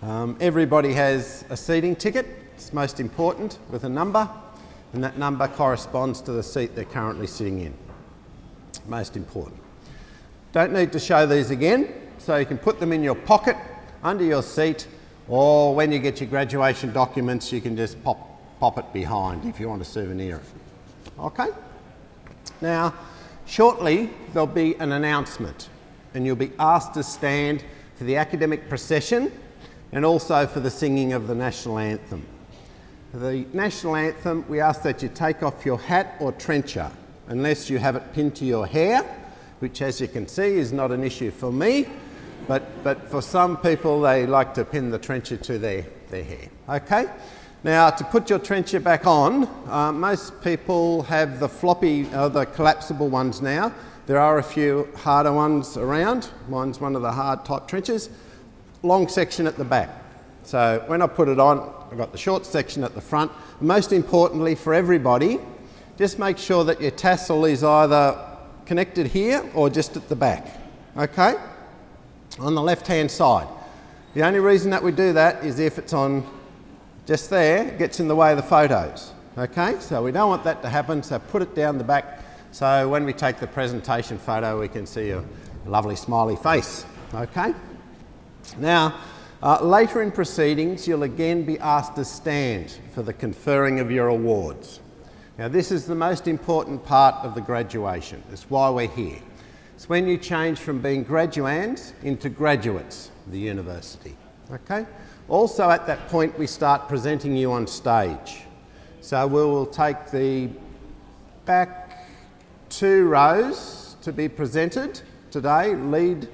Everybody has a seating ticket. It's most important, with a number, and that number corresponds to the seat they're currently sitting in. Most important. Don't need to show these again, so you can put them in your pocket, under your seat, or when you get your graduation documents, you can just pop it behind if you want to souvenir it. Okay? Now, shortly there'll be an announcement, and you'll be asked to stand for the academic procession and also for the singing of the national anthem. For the national anthem, we ask that you take off your hat or trencher, unless you have it pinned to your hair, which, as you can see, is not an issue for me, but for some people they like to pin the trencher to their hair. Okay? Now, to put your trencher back on, most people have the floppy, the collapsible ones now. There are a few harder ones around. Mine's one of the hard type trenchers. Long section at the back. So when I put it on, I've got the short section at the front. Most importantly for everybody, just make sure that your tassel is either connected here or just at the back, okay? On the left-hand side. The only reason that we do that is if it's on just there, it gets in the way of the photos, okay? So we don't want that to happen, so put it down the back so when we take the presentation photo we can see your lovely smiley face, okay? Now, later in proceedings, you'll again be asked to stand for the conferring of your awards. Now, this is the most important part of the graduation. It's why we're here. It's when you change from being graduands into graduates of the university. Okay? Also, at that point, we start presenting you on stage. So we will take the back 2 rows to be presented today, lead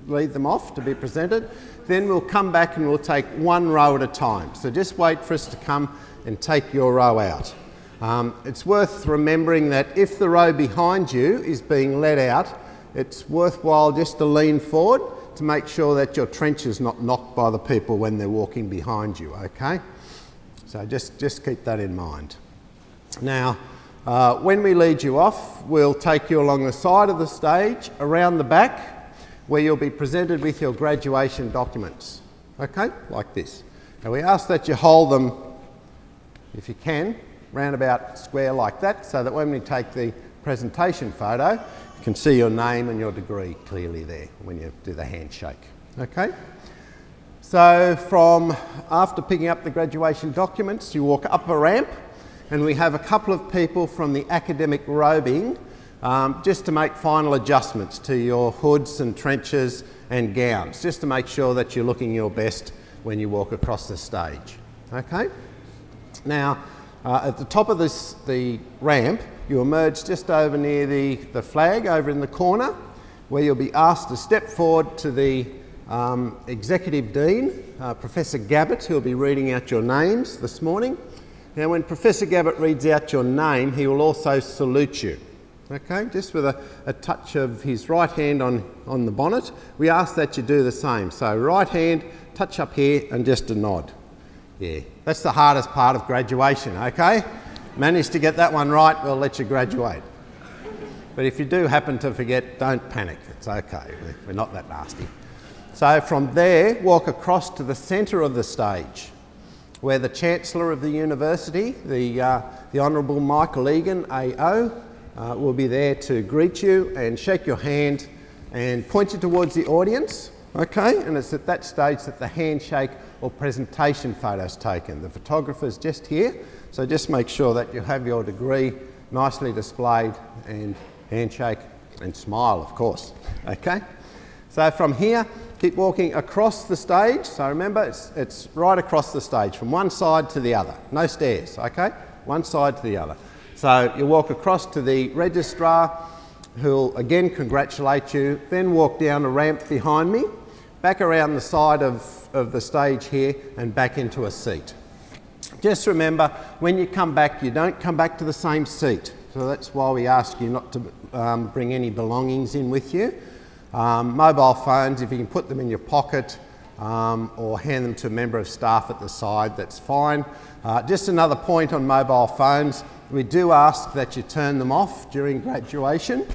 them off to be presented. Then we'll come back and we'll take 1 row at a time. So just wait for us to come and take your row out. It's worth remembering that if the row behind you is being led out, it's worthwhile just to lean forward to make sure that your trench is not knocked by the people when they're walking behind you, okay? So just keep that in mind. Now, when we lead you off, we'll take you along the side of the stage, around the back, where you'll be presented with your graduation documents, okay, like this. And we ask that you hold them, if you can, round about square like that, so that when we take the presentation photo, you can see your name and your degree clearly there when you do the handshake, okay? So from after picking up the graduation documents, you walk up a ramp, and we have a couple of people from the academic robing just to make final adjustments to your hoods and trenchers and gowns, just to make sure that you're looking your best when you walk across the stage. Okay? Now, at the top of the ramp, you emerge just over near the flag over in the corner, where you'll be asked to step forward to the Executive Dean, Professor Gabbett, who'll be reading out your names this morning. Now, when Professor Gabbett reads out your name, he will also salute you. Okay, just with a touch of his right hand on the bonnet. We ask that you do the same. So right hand, touch up here, and just a nod. Yeah, that's the hardest part of graduation, okay? Manage to get that one right, we'll let you graduate. But if you do happen to forget, don't panic, it's okay, we're not that nasty. So from there, walk across to the centre of the stage, where the Chancellor of the University, the Honourable Michael Egan, AO, will be there to greet you and shake your hand and point you towards the audience, okay? And it's at that stage that the handshake or presentation photo is taken. The photographer's just here, so just make sure that you have your degree nicely displayed and handshake and smile, of course, okay? So from here, keep walking across the stage. So remember, it's right across the stage from one side to the other. No stairs, okay? One side to the other. So you walk across to the registrar, who'll again congratulate you, then walk down a ramp behind me, back around the side of the stage here and back into a seat. Just remember, when you come back, you don't come back to the same seat. So that's why we ask you not to bring any belongings in with you. Mobile phones, if you can put them in your pocket or hand them to a member of staff at the side, that's fine. Just another point on mobile phones, we do ask that you turn them off during graduation.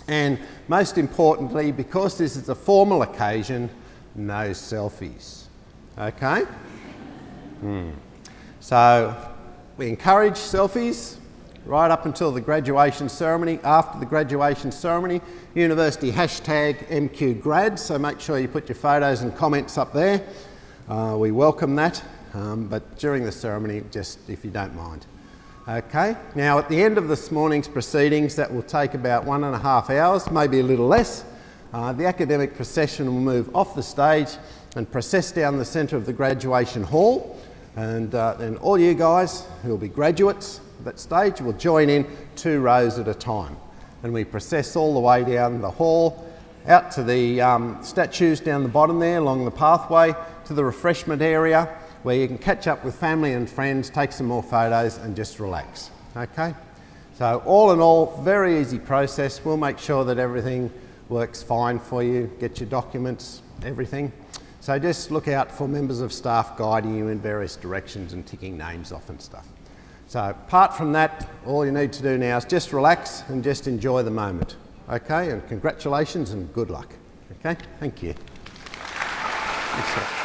And most importantly, because this is a formal occasion, no selfies. Okay? So we encourage selfies right up until the graduation ceremony. After the graduation ceremony, university hashtag MQGrad, so make sure you put your photos and comments up there. We welcome that, but during the ceremony, just if you don't mind. Okay, now at the end of this morning's proceedings, that will take about 1.5 hours, maybe a little less. The academic procession will move off the stage and process down the centre of the graduation hall, and then all you guys who will be graduates at that stage will join in 2 rows at a time, and we process all the way down the hall, out to the statues down the bottom there along the pathway, to the refreshment area where you can catch up with family and friends, take some more photos and just relax. Okay, so all in all, very easy process. We'll make sure that everything works fine for you, get your documents, everything. So just look out for members of staff guiding you in various directions and ticking names off and stuff. So apart from that, all you need to do now is just relax and just enjoy the moment. Okay, and congratulations and good luck. Okay, thank you. Thanks,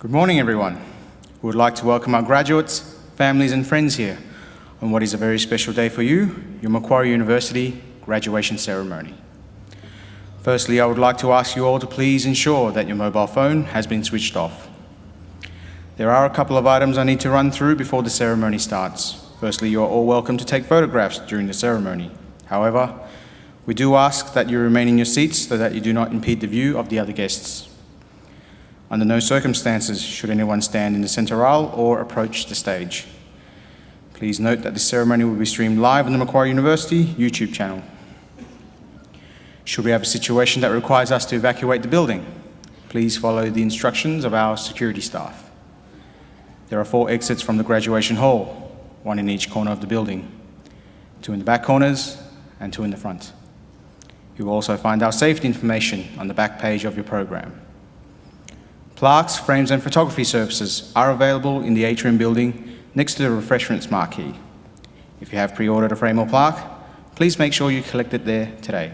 Good morning, everyone. We would like to welcome our graduates, families and friends here on what is a very special day for you, your Macquarie University graduation ceremony. Firstly, I would like to ask you all to please ensure that your mobile phone has been switched off. There are a couple of items I need to run through before the ceremony starts. Firstly, you are all welcome to take photographs during the ceremony. However, we do ask that you remain in your seats so that you do not impede the view of the other guests. Under no circumstances should anyone stand in the centre aisle or approach the stage. Please note that this ceremony will be streamed live on the Macquarie University YouTube channel. Should we have a situation that requires us to evacuate the building, please follow the instructions of our security staff. There are 4 exits from the graduation hall, 1 in each corner of the building, 2 in the back corners and 2 in the front. You will also find our safety information on the back page of your program. Plaques, frames and photography services are available in the atrium building next to the refreshments marquee. If you have pre-ordered a frame or plaque, please make sure you collect it there today.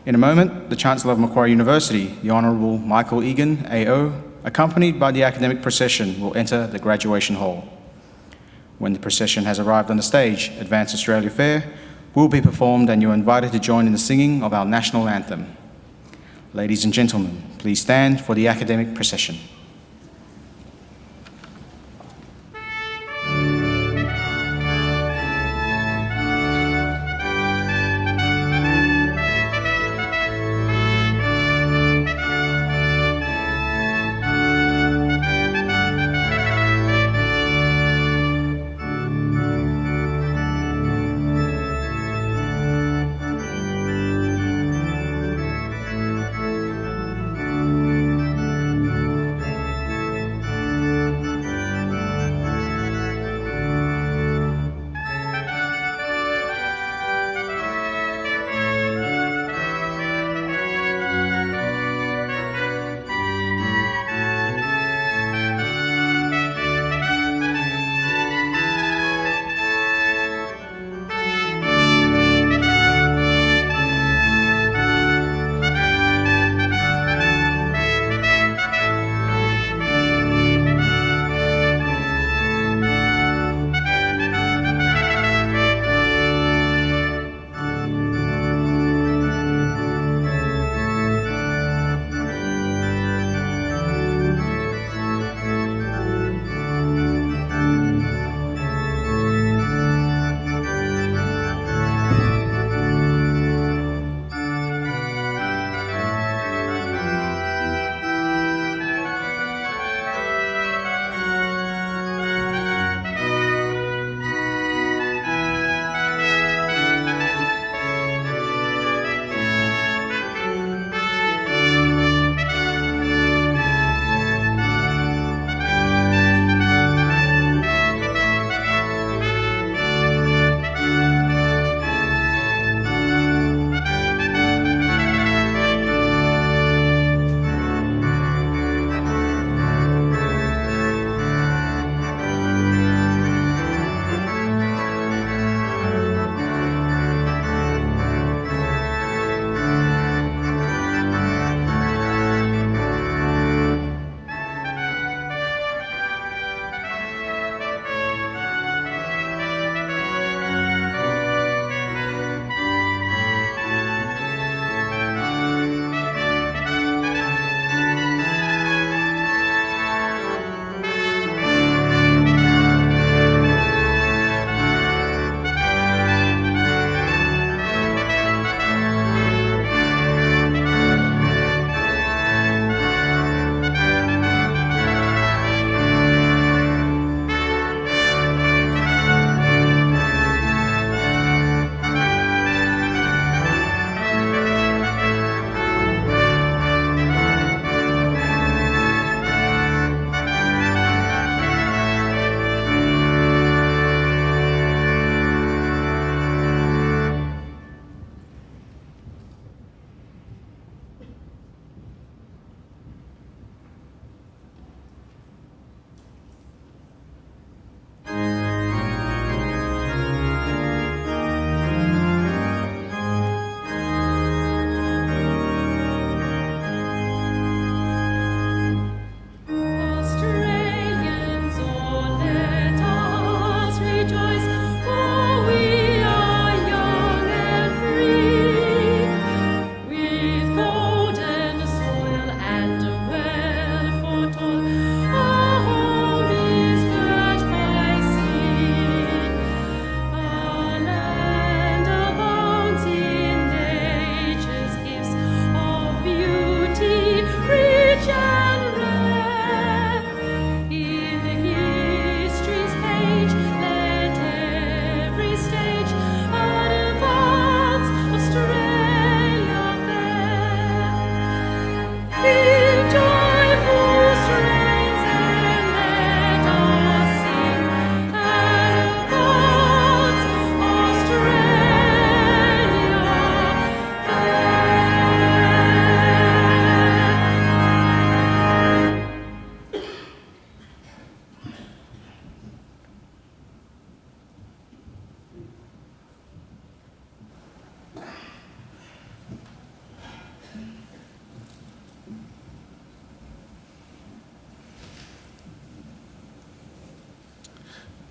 In a moment, the Chancellor of Macquarie University, the Honourable Michael Egan, AO, accompanied by the academic procession, will enter the graduation hall. When the procession has arrived on the stage, Advance Australia Fair will be performed and you are invited to join in the singing of our national anthem. Ladies and gentlemen, please stand for the academic procession.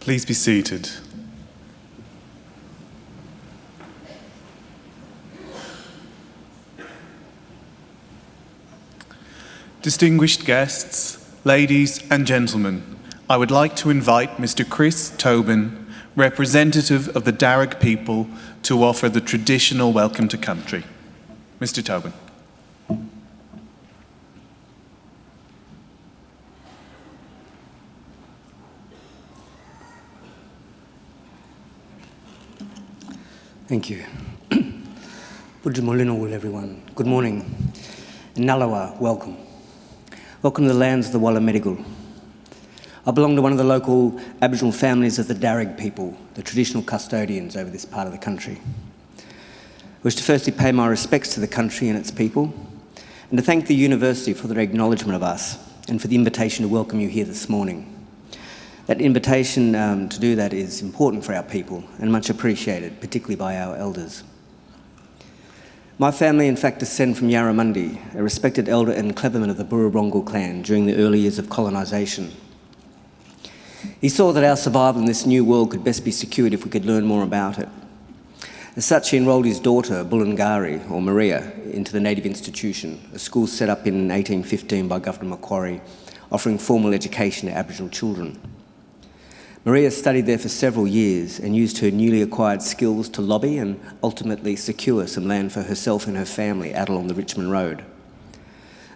Please be seated. Distinguished guests, ladies and gentlemen, I would like to invite Mr. Chris Tobin, representative of the Darug people, to offer the traditional welcome to country. Mr. Tobin. Thank you. Budjamolino, everyone. Good morning. Nalawa, welcome. Welcome to the lands of the Wallamedigal. I belong to one of the local Aboriginal families of the Darug people, the traditional custodians over this part of the country. I wish to firstly pay my respects to the country and its people, and to thank the university for their acknowledgement of us and for the invitation to welcome you here this morning. That invitation to do that is important for our people and much appreciated, particularly by our elders. My family, in fact, descend from Yarramundi, a respected elder and cleverman of the Burrabrongal clan during the early years of colonisation. He saw that our survival in this new world could best be secured if we could learn more about it. As such, he enrolled his daughter, Bulungari, or Maria, into the Native Institution, a school set up in 1815 by Governor Macquarie, offering formal education to Aboriginal children. Maria studied there for several years and used her newly acquired skills to lobby and ultimately secure some land for herself and her family out along the Richmond Road.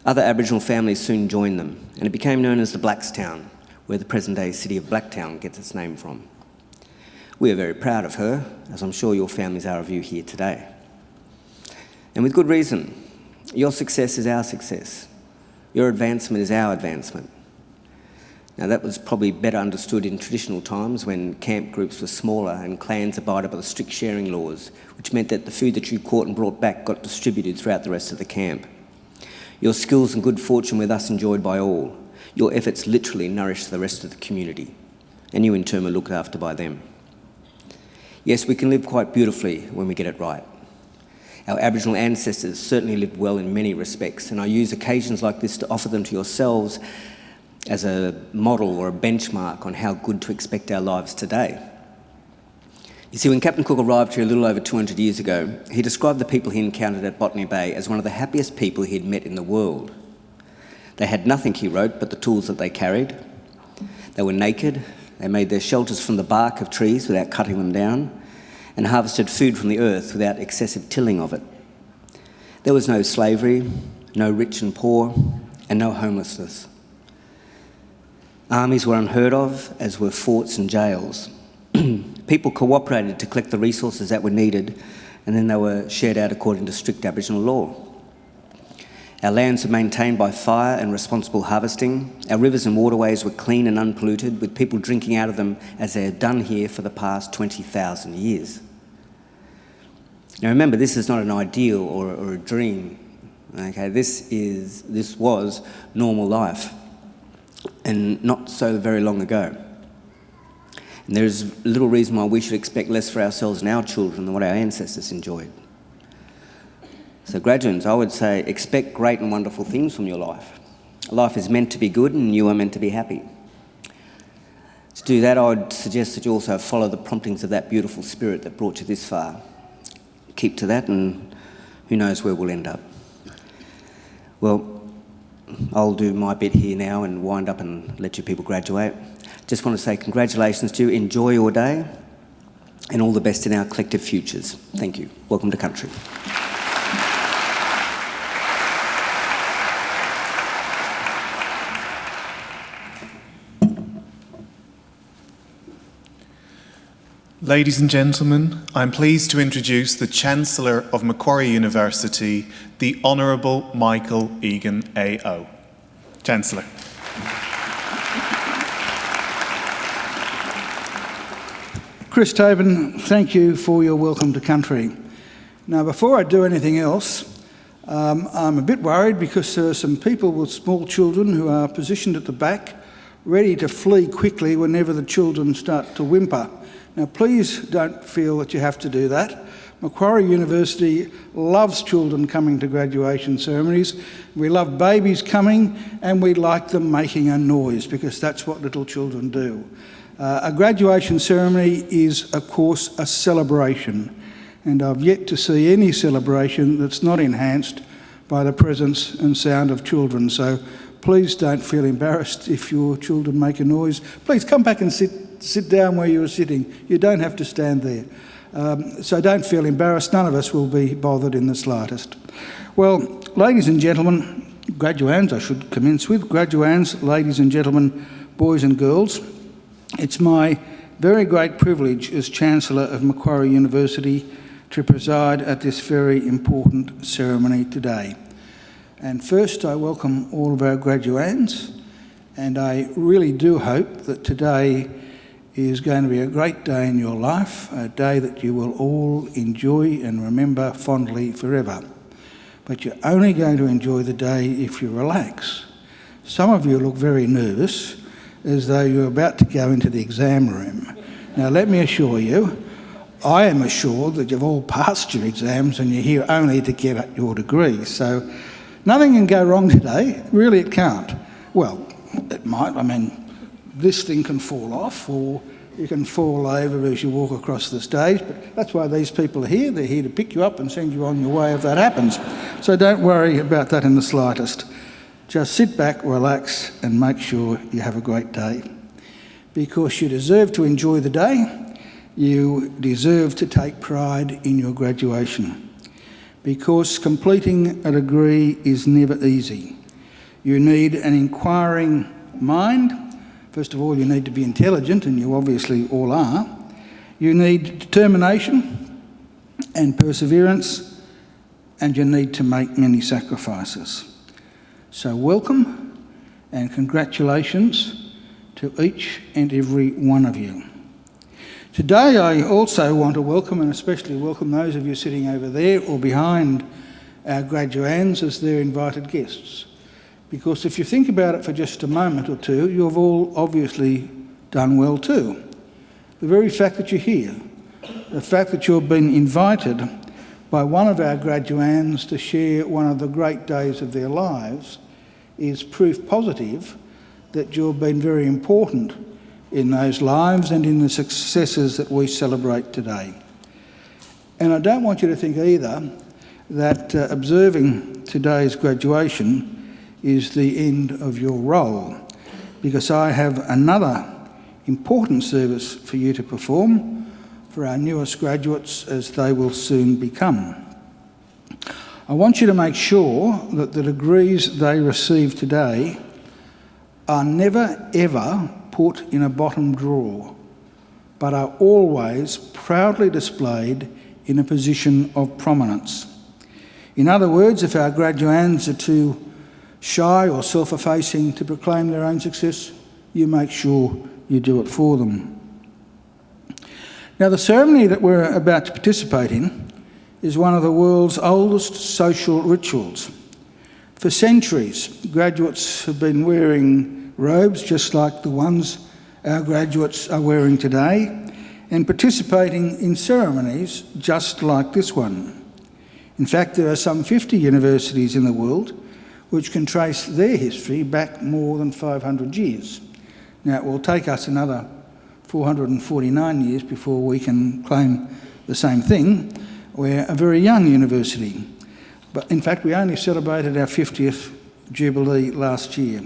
Other Aboriginal families soon joined them, and it became known as the Blackstown, where the present-day city of Blacktown gets its name from. We are very proud of her, as I'm sure your families are of you here today. And with good reason. Your success is our success. Your advancement is our advancement. Now, that was probably better understood in traditional times when camp groups were smaller and clans abided by the strict sharing laws, which meant that the food that you caught and brought back got distributed throughout the rest of the camp. Your skills and good fortune were thus enjoyed by all. Your efforts literally nourished the rest of the community, and you in turn were looked after by them. Yes, we can live quite beautifully when we get it right. Our Aboriginal ancestors certainly lived well in many respects, and I use occasions like this to offer them to yourselves as a model or a benchmark on how good to expect our lives today. You see, when Captain Cook arrived here a little over 200 years ago, he described the people he encountered at Botany Bay as one of the happiest people he'd met in the world. They had nothing, he wrote, but the tools that they carried. They were naked, they made their shelters from the bark of trees without cutting them down, and harvested food from the earth without excessive tilling of it. There was no slavery, no rich and poor, and no homelessness. Armies were unheard of, as were forts and jails. People cooperated to collect the resources that were needed, and then they were shared out according to strict Aboriginal law. Our lands were maintained by fire and responsible harvesting. Our rivers and waterways were clean and unpolluted, with people drinking out of them as they had done here for the past 20,000 years. Now remember, this is not an ideal or a dream. Okay, this was normal life, and not so very long ago. And there's little reason why we should expect less for ourselves and our children than what our ancestors enjoyed. So graduates, I would say expect great and wonderful things from your life. Life is meant to be good and you are meant to be happy. To do that, I would suggest that you also follow the promptings of that beautiful spirit that brought you this far. Keep to that and who knows where we'll end up. Well, I'll do my bit here now and wind up and let you people graduate. Just want to say congratulations to you, enjoy your day, and all the best in our collective futures. Thank you. Welcome to country. Ladies and gentlemen, I'm pleased to introduce the Chancellor of Macquarie University, the Honourable Michael Egan AO. Chancellor. Chris Tobin, thank you for your welcome to country. Now, before I do anything else, I'm a bit worried because there are some people with small children who are positioned at the back, ready to flee quickly whenever the children start to whimper. Now, please don't feel that you have to do that. Macquarie University loves children coming to graduation ceremonies. We love babies coming and we like them making a noise because that's what little children do. A graduation ceremony is, of course, a celebration, and I've yet to see any celebration that's not enhanced by the presence and sound of children. So please don't feel embarrassed if your children make a noise. Please come back and sit down where you were sitting. You don't have to stand there. So don't feel embarrassed. None of us will be bothered in the slightest. Well, ladies and gentlemen, graduands, I should commence with. Graduands, ladies and gentlemen, boys and girls, it's my very great privilege as Chancellor of Macquarie University to preside at this very important ceremony today. And first, I welcome all of our graduands, and I really do hope that today is going to be a great day in your life, a day that you will all enjoy and remember fondly forever. But you're only going to enjoy the day if you relax. Some of you look very nervous, as though you're about to go into the exam room. Now, let me assure you, I am assured that you've all passed your exams and you're here only to get at your degree. So nothing can go wrong today. Really, it can't. Well, it might. I mean, this thing can fall off, or you can fall over as you walk across the stage, but that's why these people are here. They're here to pick you up and send you on your way if that happens. So don't worry about that in the slightest. Just sit back, relax, and make sure you have a great day. Because you deserve to enjoy the day, you deserve to take pride in your graduation. Because completing a degree is never easy. You need an inquiring mind. First of all, you need to be intelligent, and you obviously all are. You need determination and perseverance, and you need to make many sacrifices. So welcome and congratulations to each and every one of you. Today I also want to welcome, and especially welcome, those of you sitting over there or behind our graduands as their invited guests. Because if you think about it for just a moment or two, you've all obviously done well too. The very fact that you're here, the fact that you've been invited by one of our graduands to share one of the great days of their lives is proof positive that you've been very important in those lives and in the successes that we celebrate today. And I don't want you to think either that observing today's graduation is the end of your role, because I have another important service for you to perform for our newest graduates, as they will soon become. I want you to make sure that the degrees they receive today are never ever put in a bottom drawer, but are always proudly displayed in a position of prominence. In other words, if our graduands are too shy or self-effacing to proclaim their own success, you make sure you do it for them. Now, the ceremony that we're about to participate in is one of the world's oldest social rituals. For centuries, graduates have been wearing robes just like the ones our graduates are wearing today, and participating in ceremonies just like this one. In fact, there are some 50 universities in the world which can trace their history back more than 500 years. Now, it will take us another 449 years before we can claim the same thing. We're a very young university, but in fact we only celebrated our 50th Jubilee last year.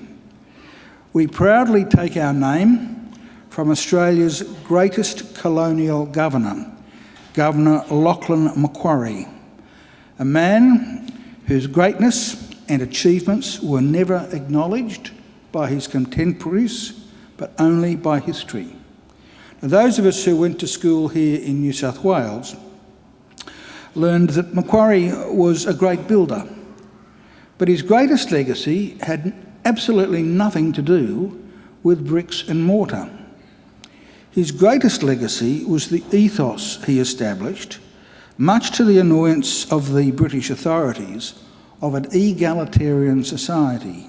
We proudly take our name from Australia's greatest colonial governor, Governor Lachlan Macquarie, a man whose greatness and achievements were never acknowledged by his contemporaries, but only by history. Now, those of us who went to school here in New South Wales learned that Macquarie was a great builder, but his greatest legacy had absolutely nothing to do with bricks and mortar. His greatest legacy was the ethos he established, much to the annoyance of the British authorities, of an egalitarian society,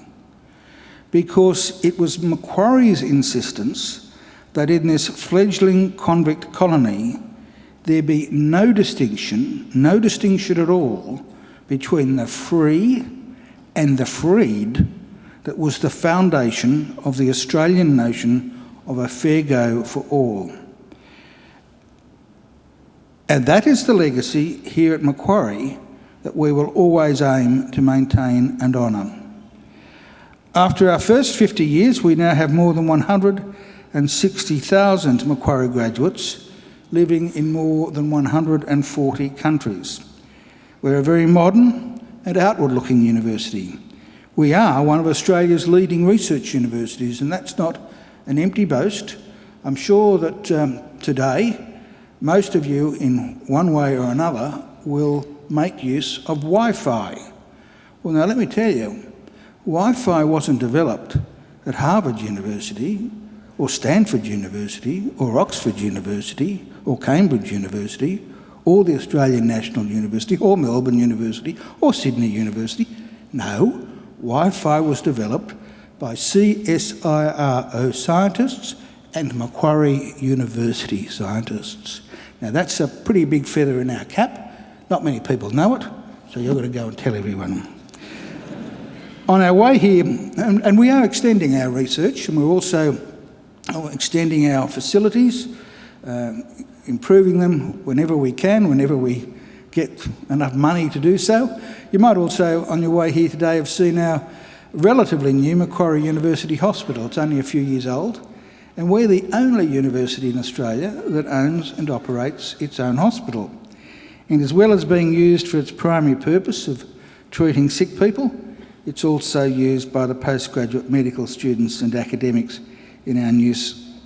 because it was Macquarie's insistence that in this fledgling convict colony there be no distinction at all between the free and the freed that was the foundation of the Australian nation of a fair go for all. And that is the legacy here at Macquarie that we will always aim to maintain and honour. After our first 50 years, we now have more than 160,000 Macquarie graduates living in more than 140 countries. We're a very modern and outward-looking university. We are one of Australia's leading research universities, and that's not an empty boast. I'm sure that today, most of you, in one way or another, will make use of Wi-Fi. Well, now let me tell you, Wi-Fi wasn't developed at Harvard University or Stanford University or Oxford University or Cambridge University or the Australian National University or Melbourne University or Sydney University. No, Wi-Fi was developed by CSIRO scientists and Macquarie University scientists. Now that's a pretty big feather in our cap. Not many people know it, so you've got to go and tell everyone. On our way here, and we are extending our research, and we're also extending our facilities, improving them whenever we can, whenever we get enough money to do so. You might also, on your way here today, have seen our relatively new Macquarie University Hospital. It's only a few years old, and we're the only university in Australia that owns and operates its own hospital. And as well as being used for its primary purpose of treating sick people, it's also used by the postgraduate medical students and academics in our new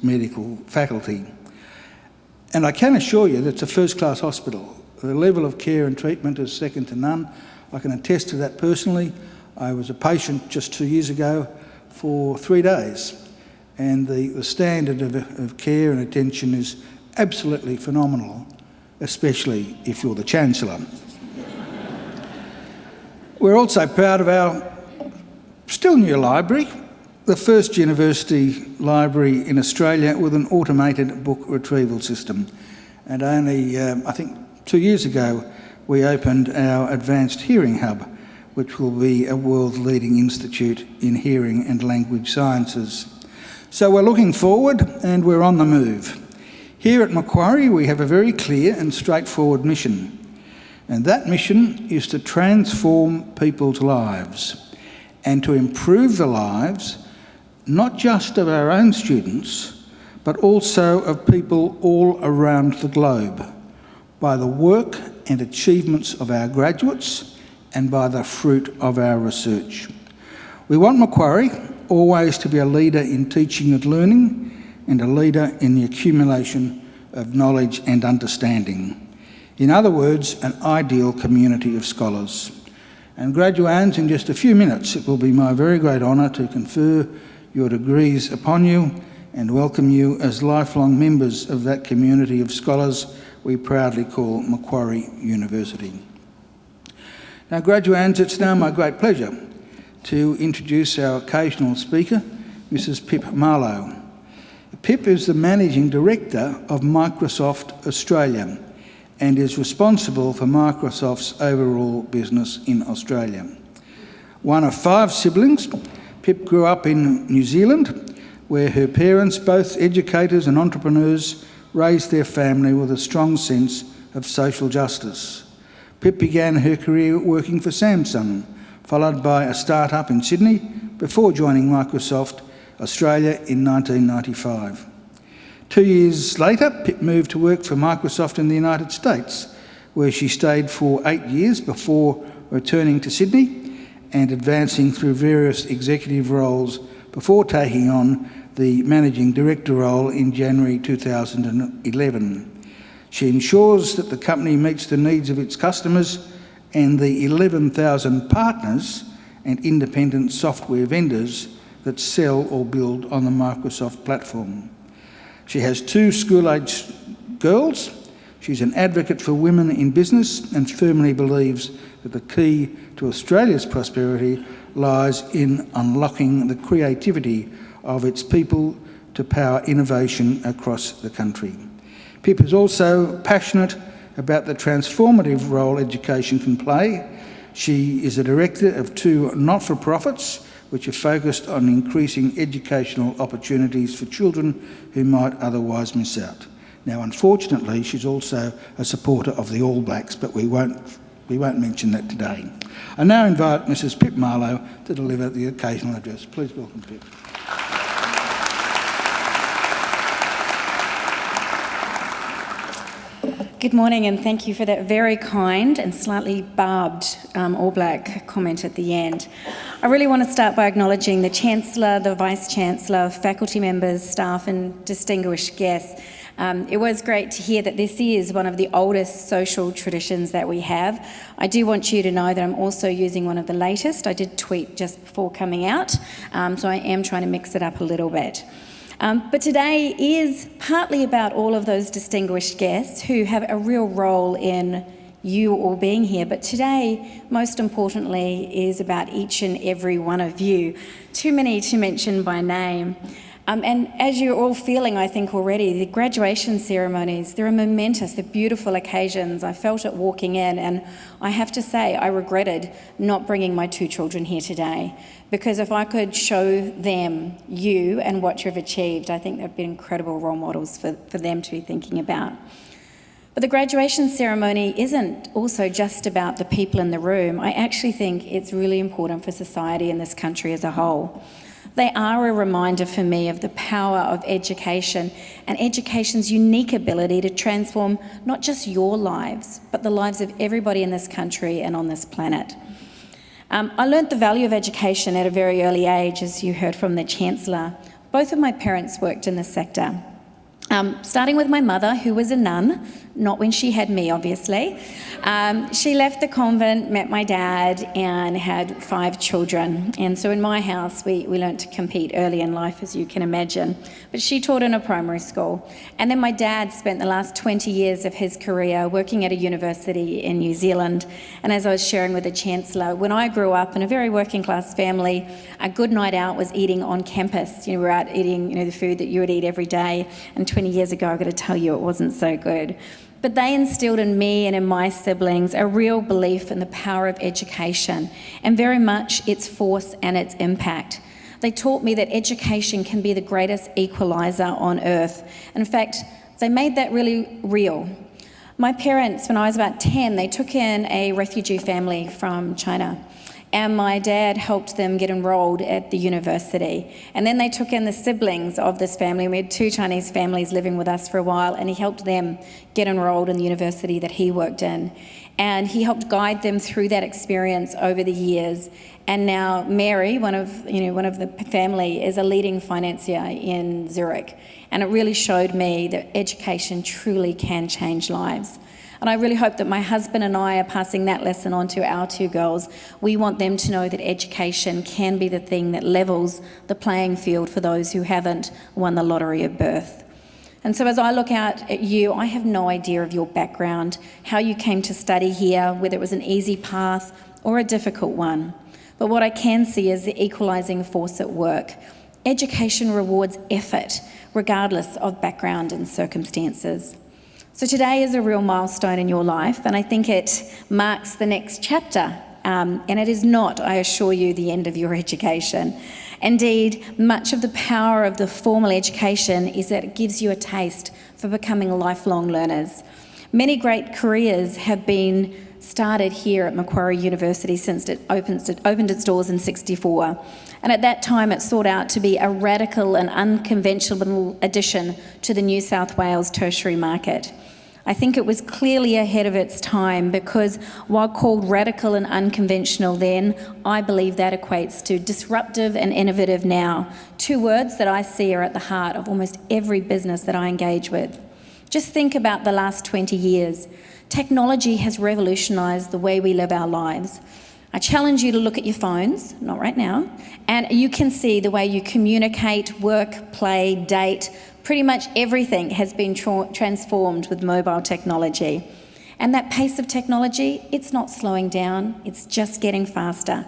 medical faculty. And I can assure you that it's a first-class hospital. The level of care and treatment is second to none. I can attest to that personally. I was a patient just 2 years ago for 3 days, and the standard of care and attention is absolutely phenomenal, especially if you're the Chancellor. We're also proud of our still new library, the first university library in Australia with an automated book retrieval system. And only, I think 2 years ago, we opened our Advanced Hearing Hub, which will be a world-leading institute in hearing and language sciences. So we're looking forward and we're on the move. Here at Macquarie, we have a very clear and straightforward mission. And that mission is to transform people's lives and to improve the lives not just of our own students, but also of people all around the globe by the work and achievements of our graduates and by the fruit of our research. We want Macquarie always to be a leader in teaching and learning and a leader in the accumulation of knowledge and understanding. In other words, an ideal community of scholars. And graduands, in just a few minutes, it will be my very great honour to confer your degrees upon you and welcome you as lifelong members of that community of scholars we proudly call Macquarie University. Now, graduands, it's now my great pleasure to introduce our occasional speaker, Mrs. Pip Marlowe. Pip is the Managing Director of Microsoft Australia and is responsible for Microsoft's overall business in Australia. One of 5 siblings, Pip grew up in New Zealand, where her parents, both educators and entrepreneurs, raised their family with a strong sense of social justice. Pip began her career working for Samsung, followed by a start-up in Sydney, before joining Microsoft Australia in 1995. 2 years later, Pip moved to work for Microsoft in the United States, where she stayed for 8 years before returning to Sydney and advancing through various executive roles before taking on the Managing Director role in January 2011. She ensures that the company meets the needs of its customers and the 11,000 partners and independent software vendors that sell or build on the Microsoft platform. She has 2 school-aged girls. She's an advocate for women in business and firmly believes that the key to Australia's prosperity lies in unlocking the creativity of its people to power innovation across the country. Pip is also passionate about the transformative role education can play. She is a director of 2 not-for-profits which are focused on increasing educational opportunities for children who might otherwise miss out. Now, unfortunately, she's also a supporter of the All Blacks, but we won't mention that today. I now invite Mrs. Pip Marlowe to deliver the occasional address. Please welcome Pip. Good morning, and thank you for that very kind and slightly barbed All Black comment at the end. I really want to start by acknowledging the Chancellor, the Vice-Chancellor, faculty members, staff and distinguished guests. It was great to hear that this is one of the oldest social traditions that we have. I do want you to know that I'm also using one of the latest. I did tweet just before coming out, so I am trying to mix it up a little bit. But today is partly about all of those distinguished guests who have a real role in you all being here. But today, most importantly, is about each and every one of you. Too many to mention by name. And as you're all feeling, I think already, the graduation ceremonies, they're momentous, they're beautiful occasions. I felt it walking in, and I have to say I regretted not bringing my 2 children here today, because if I could show them you and what you've achieved, I think they'd be incredible role models for them to be thinking about. But the graduation ceremony isn't also just about the people in the room. I actually think it's really important for society and this country as a whole. They are a reminder for me of the power of education and education's unique ability to transform not just your lives, but the lives of everybody in this country and on this planet. I learnt the value of education at a very early age, as you heard from the Chancellor. Both of my parents worked in this sector. Starting with my mother, who was a nun, not when she had me, obviously. She left the convent, met my dad, and had 5 children. And so in my house, we learnt to compete early in life, as you can imagine. But she taught in a primary school. And then my dad spent the last 20 years of his career working at a university in New Zealand. And as I was sharing with the Chancellor, when I grew up in a very working class family, a good night out was eating on campus. We were out eating the food that you would eat every day. And 20 years ago, I've got to tell you, it wasn't so good. But they instilled in me and in my siblings a real belief in the power of education and very much its force and its impact. They taught me that education can be the greatest equaliser on earth. In fact, they made that really real. My parents, when I was about 10, they took in a refugee family from China. And my dad helped them get enrolled at the university. And then they took in the siblings of this family. We had 2 Chinese families living with us for a while, and he helped them get enrolled in the university that he worked in. And he helped guide them through that experience over the years. And now Mary, one of the family, is a leading financier in Zurich. And it really showed me that education truly can change lives. And I really hope that my husband and I are passing that lesson on to our 2 girls. We want them to know that education can be the thing that levels the playing field for those who haven't won the lottery of birth. And so as I look out at you, I have no idea of your background, how you came to study here, whether it was an easy path or a difficult one. But what I can see is the equalising force at work. Education rewards effort, regardless of background and circumstances. So today is a real milestone in your life, and I think it marks the next chapter. And it is not, I assure you, the end of your education. Indeed, much of the power of the formal education is that it gives you a taste for becoming lifelong learners. Many great careers have been started here at Macquarie University since it opened its doors in '64. And at that time, it sought out to be a radical and unconventional addition to the New South Wales tertiary market. I think it was clearly ahead of its time because while called radical and unconventional then, I believe that equates to disruptive and innovative now. 2 words that I see are at the heart of almost every business that I engage with. Just think about the last 20 years. Technology has revolutionised the way we live our lives. I challenge you to look at your phones, not right now, and you can see the way you communicate, work, play, date. Pretty much everything has been transformed with mobile technology. And that pace of technology, it's not slowing down, it's just getting faster.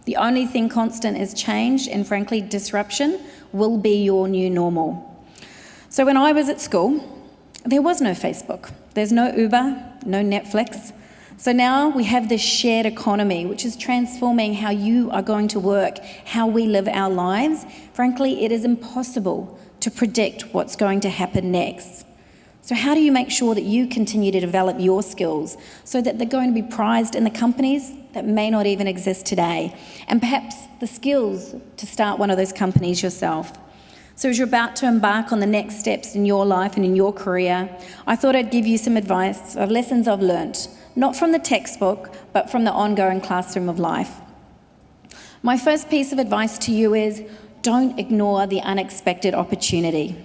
The only thing constant is change, and frankly, disruption will be your new normal. So when I was at school, there was no Facebook, there's no Uber, no Netflix. So now we have this shared economy, which is transforming how you are going to work, how we live our lives. Frankly, it is impossible to predict what's going to happen next. So how do you make sure that you continue to develop your skills so that they're going to be prized in the companies that may not even exist today, and perhaps the skills to start one of those companies yourself? So as you're about to embark on the next steps in your life and in your career, I thought I'd give you some advice of lessons I've learnt, not from the textbook, but from the ongoing classroom of life. My first piece of advice to you is, don't ignore the unexpected opportunity.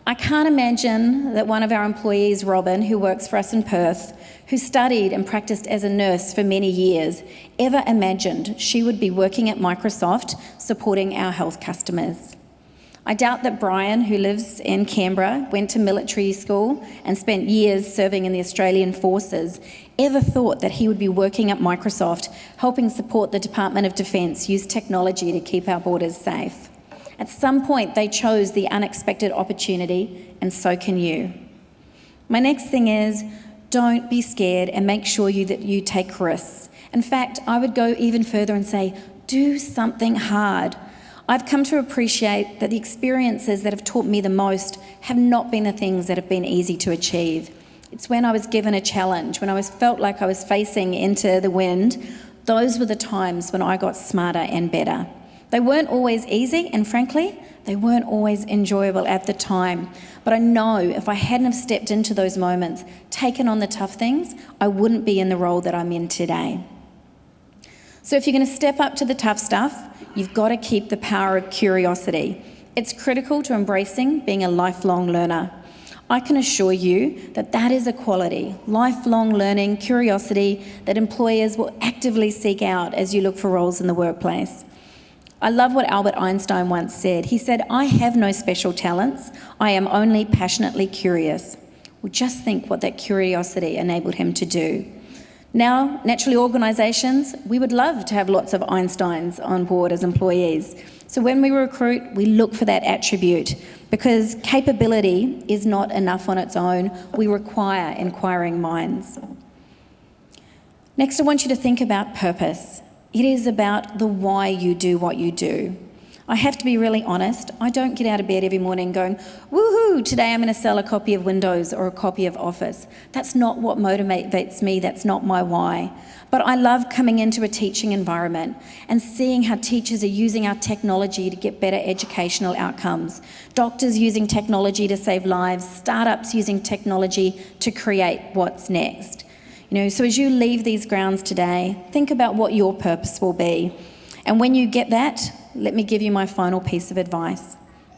I can't imagine that one of our employees, Robin, who works for us in Perth, who studied and practiced as a nurse for many years, ever imagined she would be working at Microsoft supporting our health customers. I doubt that Brian, who lives in Canberra, went to military school and spent years serving in the Australian Forces, ever thought that he would be working at Microsoft, helping support the Department of Defence use technology to keep our borders safe. At some point, they chose the unexpected opportunity, and so can you. My next thing is, don't be scared and make sure that you take risks. In fact, I would go even further and say, do something hard. I've come to appreciate that the experiences that have taught me the most have not been the things that have been easy to achieve. It's when I was given a challenge, when I felt like I was facing into the wind, those were the times when I got smarter and better. They weren't always easy, and frankly, they weren't always enjoyable at the time. But I know if I hadn't have stepped into those moments, taken on the tough things, I wouldn't be in the role that I'm in today. So if you're going to step up to the tough stuff, you've got to keep the power of curiosity. It's critical to embracing being a lifelong learner. I can assure you that that is a quality, lifelong learning, curiosity, that employers will actively seek out as you look for roles in the workplace. I love what Albert Einstein once said. He said, "I have no special talents. I am only passionately curious." Well, just think what that curiosity enabled him to do. Now, naturally, organisations, we would love to have lots of Einsteins on board as employees. So when we recruit, we look for that attribute, because capability is not enough on its own. We require inquiring minds. Next, I want you to think about purpose. It is about the why you do what you do. I have to be really honest, I don't get out of bed every morning going, woohoo, today I'm going to sell a copy of Windows or a copy of Office. That's not what motivates me, that's not my why. But I love coming into a teaching environment and seeing how teachers are using our technology to get better educational outcomes. Doctors using technology to save lives, startups using technology to create what's next. So as you leave these grounds today, think about what your purpose will be. And when you get that, let me give you my final piece of advice.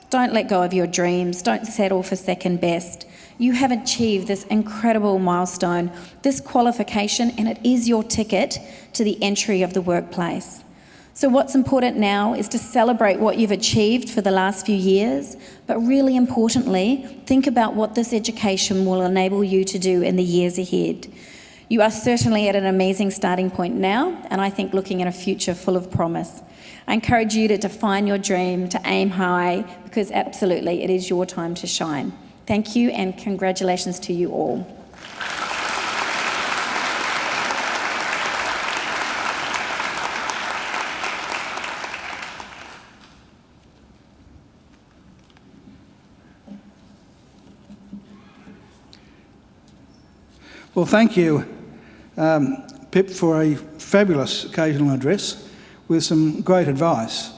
Don't let go of your dreams. Don't settle for second best. You have achieved this incredible milestone, this qualification, and it is your ticket to the entry of the workplace. So what's important now is to celebrate what you've achieved for the last few years, but really importantly, think about what this education will enable you to do in the years ahead. You are certainly at an amazing starting point now, and I think looking at a future full of promise. I encourage you to define your dream, to aim high, because absolutely it is your time to shine. Thank you, and congratulations to you all. Well, thank you, Pip, for a fabulous occasional address with some great advice.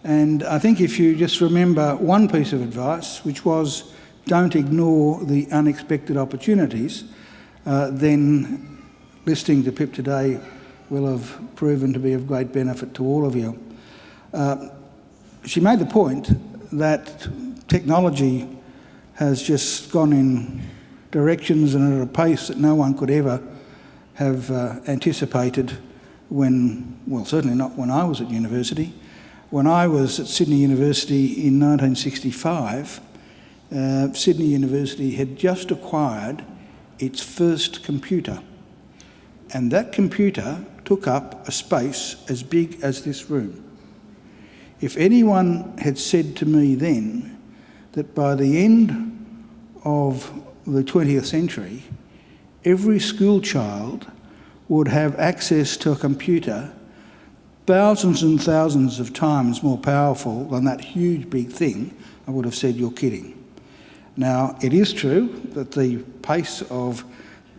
And I think if you just remember one piece of advice, which was don't ignore the unexpected opportunities, then listening to Pip today will have proven to be of great benefit to all of you. She made the point that technology has just gone in directions and at a pace that no one could ever have anticipated certainly not when I was at university. When I was at Sydney University in 1965, Sydney University had just acquired its first computer, and that computer took up a space as big as this room. If anyone had said to me then that by the end of the 20th century, every school child would have access to a computer thousands and thousands of times more powerful than that huge big thing, I would have said, you're kidding. Now, it is true that the pace of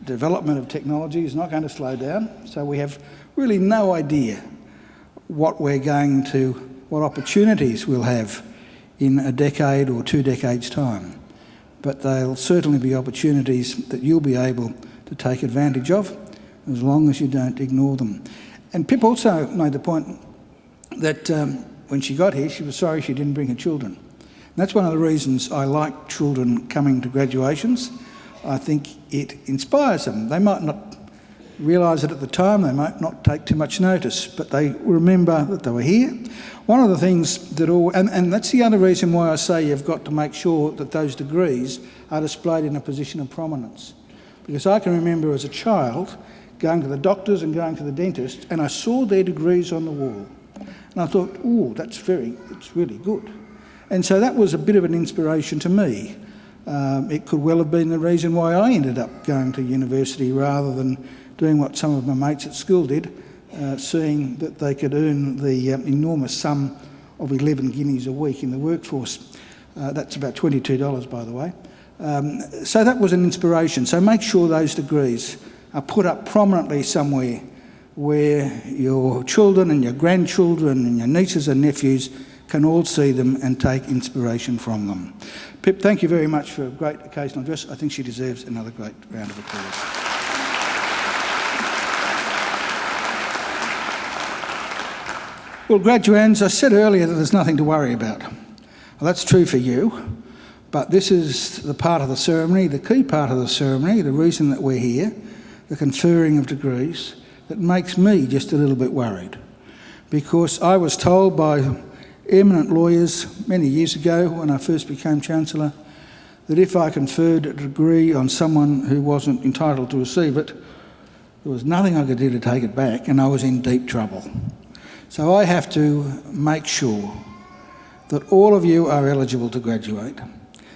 development of technology is not going to slow down, so we have really no idea what opportunities we'll have in a decade or 2 decades' time. But they'll certainly be opportunities that you'll be able to take advantage of as long as you don't ignore them. And Pip also made the point that when she got here, she was sorry she didn't bring her children. And that's one of the reasons I like children coming to graduations. I think it inspires them. They might not realise it at the time, they might not take too much notice, but they remember that they were here. One of the things that and that's the other reason why I say you've got to make sure that those degrees are displayed in a position of prominence. Because I can remember as a child going to the doctors and going to the dentist, and I saw their degrees on the wall. And I thought, oh, it's really good. And so that was a bit of an inspiration to me. It could well have been the reason why I ended up going to university rather than doing what some of my mates at school did, seeing that they could earn the enormous sum of 11 guineas a week in the workforce. That's about $22, by the way. So that was an inspiration. So make sure those degrees are put up prominently somewhere where your children and your grandchildren and your nieces and nephews can all see them and take inspiration from them. Pip, thank you very much for a great occasional address. I think she deserves another great round of applause. Well, graduands, I said earlier that there's nothing to worry about. Well, that's true for you, but this is the part of the ceremony, the key part of the ceremony, the reason that we're here, the conferring of degrees, that makes me just a little bit worried. Because I was told by eminent lawyers many years ago when I first became Chancellor that if I conferred a degree on someone who wasn't entitled to receive it, there was nothing I could do to take it back, and I was in deep trouble. So I have to make sure that all of you are eligible to graduate,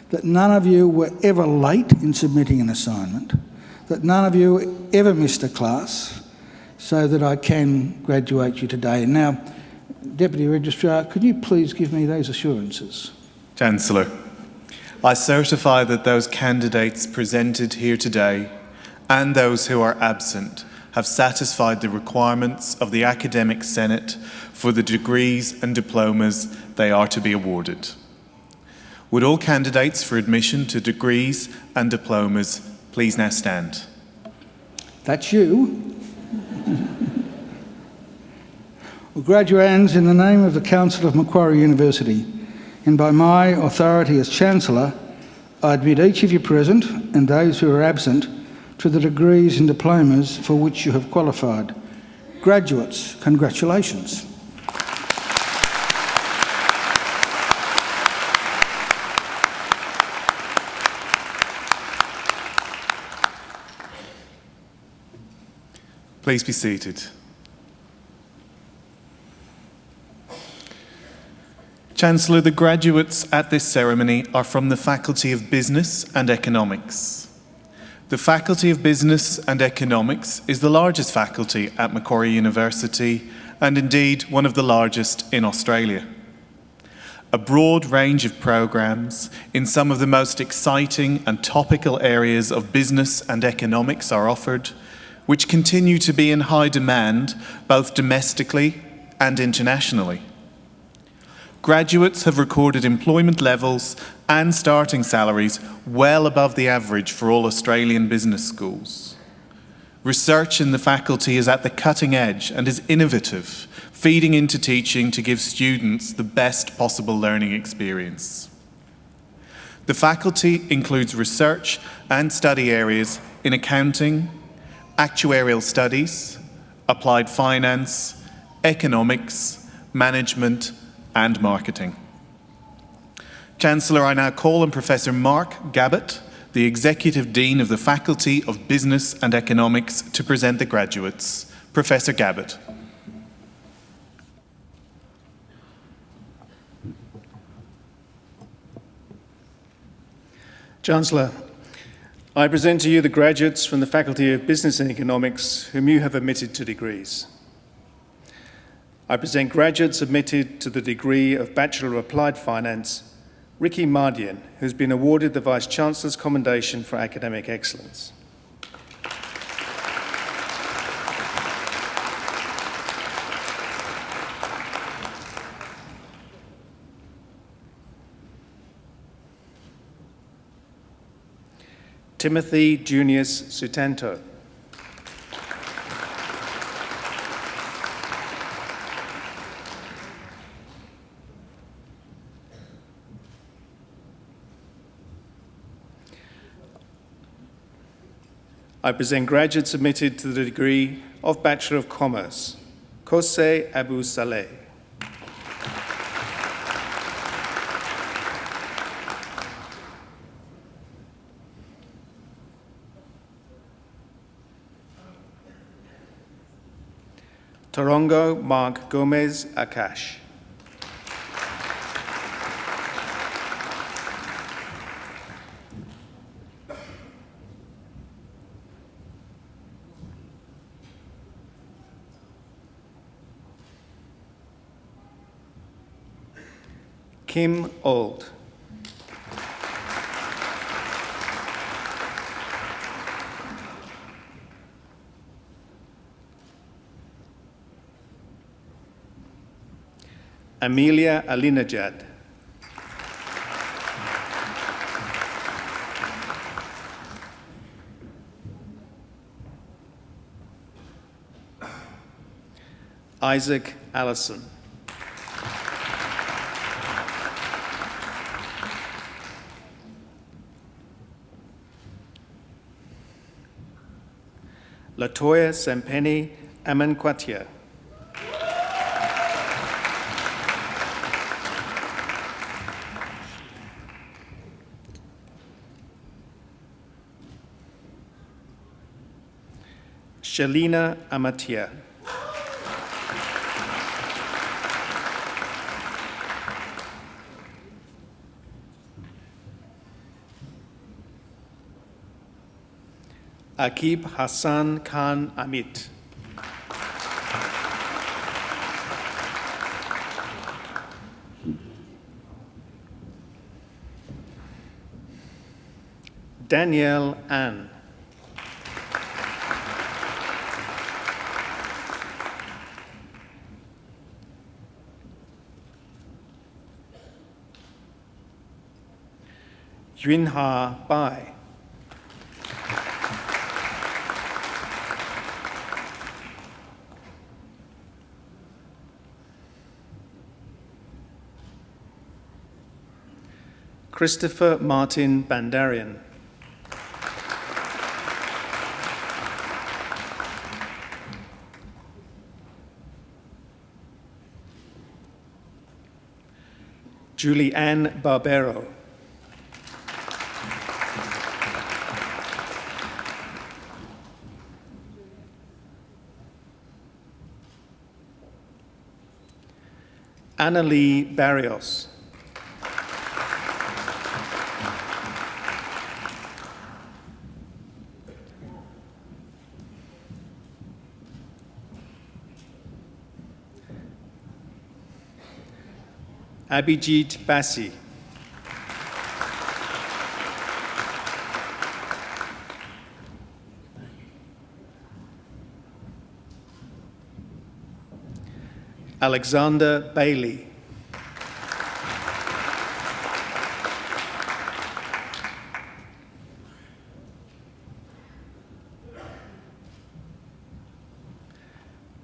that none of you were ever late in submitting an assignment, that none of you ever missed a class, so that I can graduate you today. And now, Deputy Registrar, could you please give me those assurances? Chancellor, I certify that those candidates presented here today and those who are absent have satisfied the requirements of the Academic Senate for the degrees and diplomas they are to be awarded. Would all candidates for admission to degrees and diplomas please now stand? That's you. Well, graduands, in the name of the Council of Macquarie University, and by my authority as Chancellor, I admit each of you present and those who are absent to the degrees and diplomas for which you have qualified. Graduates, congratulations. Please be seated. Chancellor, the graduates at this ceremony are from the Faculty of Business and Economics. The Faculty of Business and Economics is the largest faculty at Macquarie University and indeed one of the largest in Australia. A broad range of programs in some of the most exciting and topical areas of business and economics are offered, which continue to be in high demand both domestically and internationally. Graduates have recorded employment levels and starting salaries well above the average for all Australian business schools. Research in the faculty is at the cutting edge and is innovative, feeding into teaching to give students the best possible learning experience. The faculty includes research and study areas in accounting, actuarial studies, applied finance, economics, management, and marketing. Chancellor, I now call on Professor Mark Gabbett, the Executive Dean of the Faculty of Business and Economics, to present the graduates. Professor Gabbett. Chancellor, I present to you the graduates from the Faculty of Business and Economics whom you have admitted to degrees. I present graduates admitted to the degree of Bachelor of Applied Finance, Ricky Mardian, who's been awarded the Vice-Chancellor's Commendation for Academic Excellence. Timothy Junius Sutanto. I present graduates admitted to the degree of Bachelor of Commerce, Kosei Abu Saleh. Torongo Mark Gomez Akash. Kim Old. Amelia Alinajad. Isaac Allison. Latoya Sempeni Amankwatia. Shalina Amatia. Akib Hassan Khan Amit. Danielle Ann. Yunha Bai. Christopher Martin Bandarian. Julie Ann Barbero. Annalie Barrios. Abhijit Bassi. Alexander Bailey.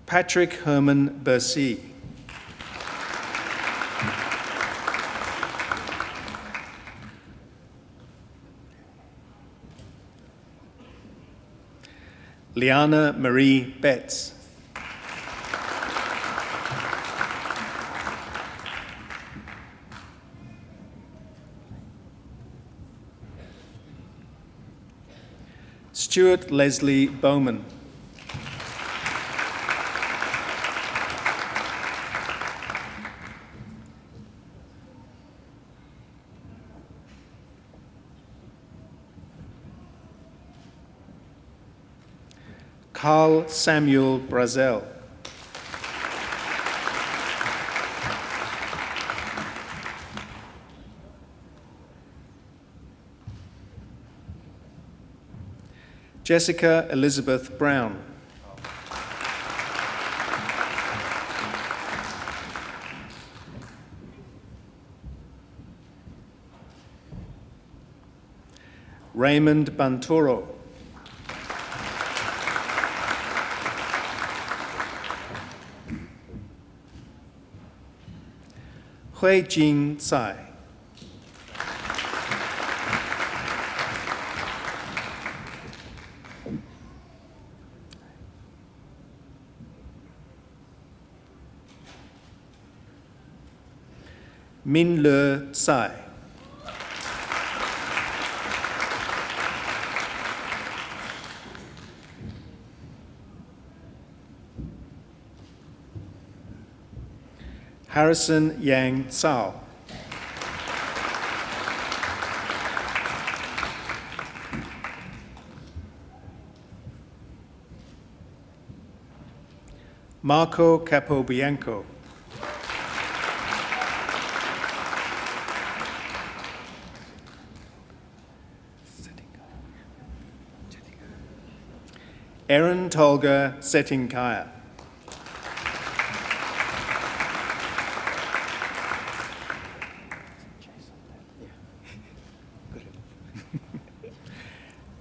Patrick Herman Bercy. Liana Marie Betts. Stuart Leslie Bowman. Carl Samuel Brazel. Jessica Elizabeth Brown. Raymond Bantoro. Hui Jing Tsai. Min Le Tsai. Harrison Yang Tsao. Marco Capobianco. Erin Tolga Settinkaya.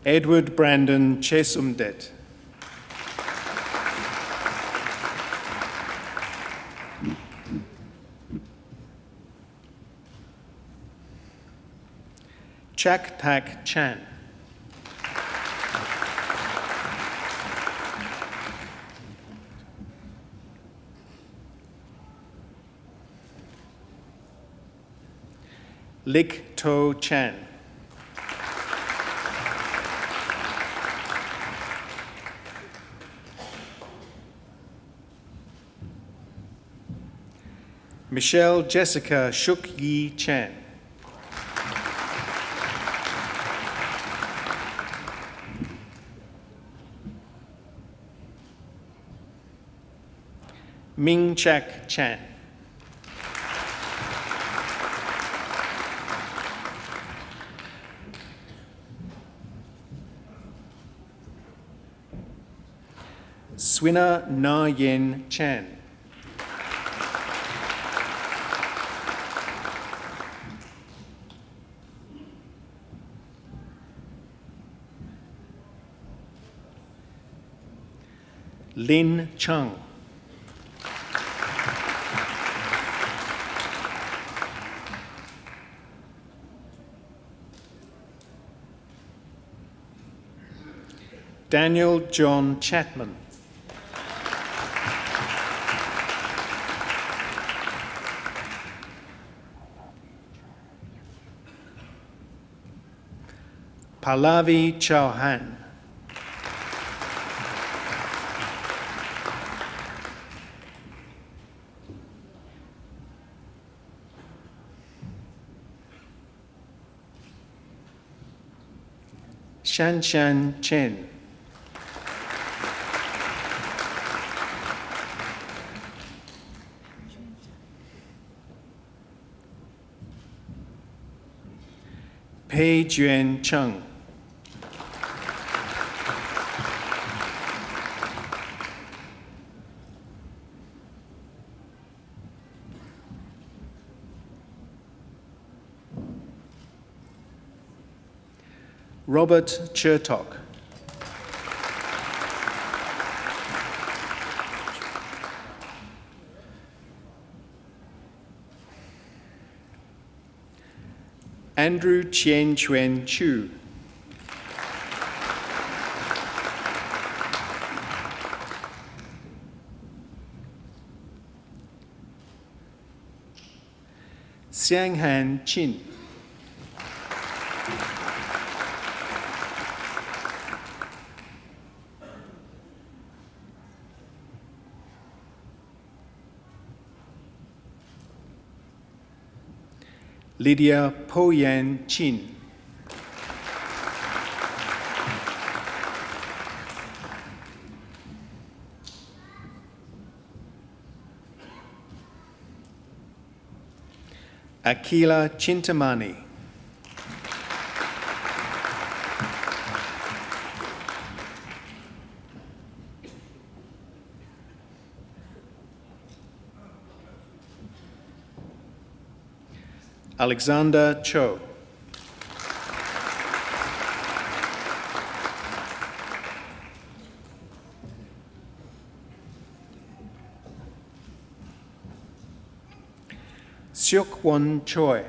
Edward Brandon Chesumdet. Chak Tak Chan. Lik To Chan. Michelle Jessica Shuk Yi Chan. Ming Chak Chan. Swina Na Yen Chan. Lin Chung. Daniel John Chapman. Pallavi Chauhan. Shan Shan Chen. Pei Juan Chung. Robert Chertok. Andrew Chien Chuen Chu. Xiang Han Chin. Lydia Po Yan Chin. Akila Chintamani. Alexander Cho. Seok Won Choi.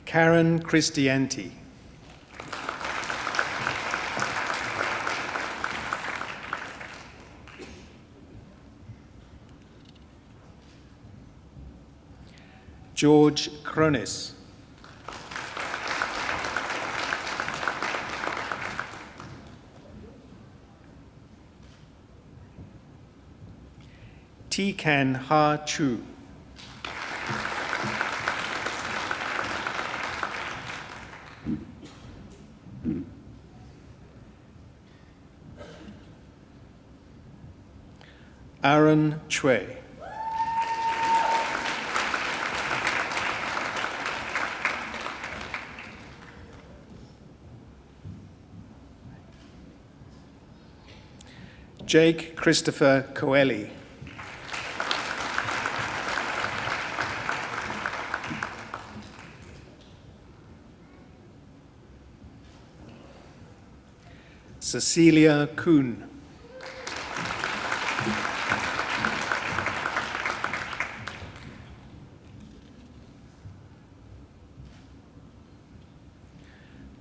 Karen Christianti. George Cronis. Tikan Ha Chu. Aaron Chue. Jake Christopher Coeli. Cecilia Kuhn.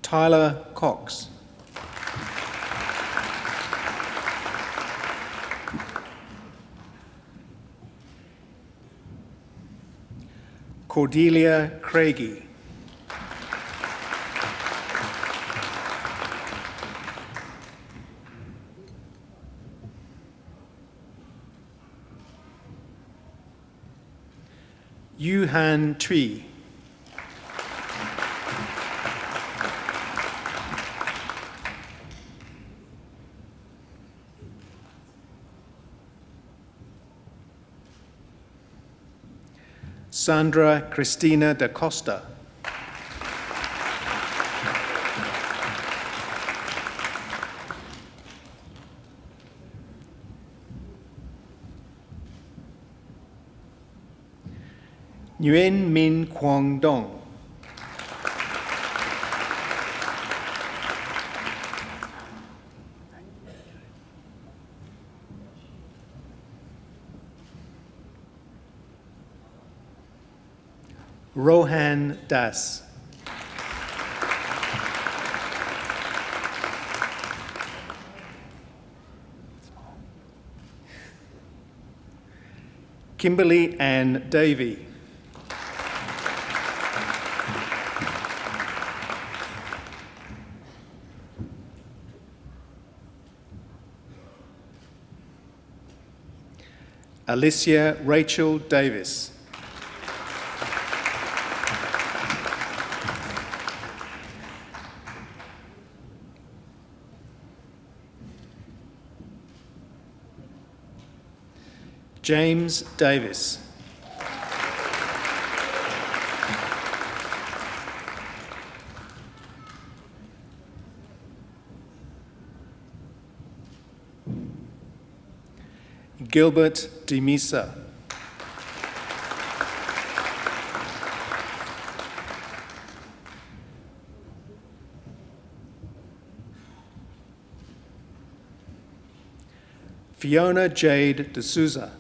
Tyler Cox. Cordelia Craigie. Yuhan Tui. Sandra Cristina da Costa. Nguyen Min Quang Dong. Rohan Das. Kimberly Ann Davey. Alicia Rachel Davis. James Davis. Gilbert Demisa. Fiona Jade D'Souza.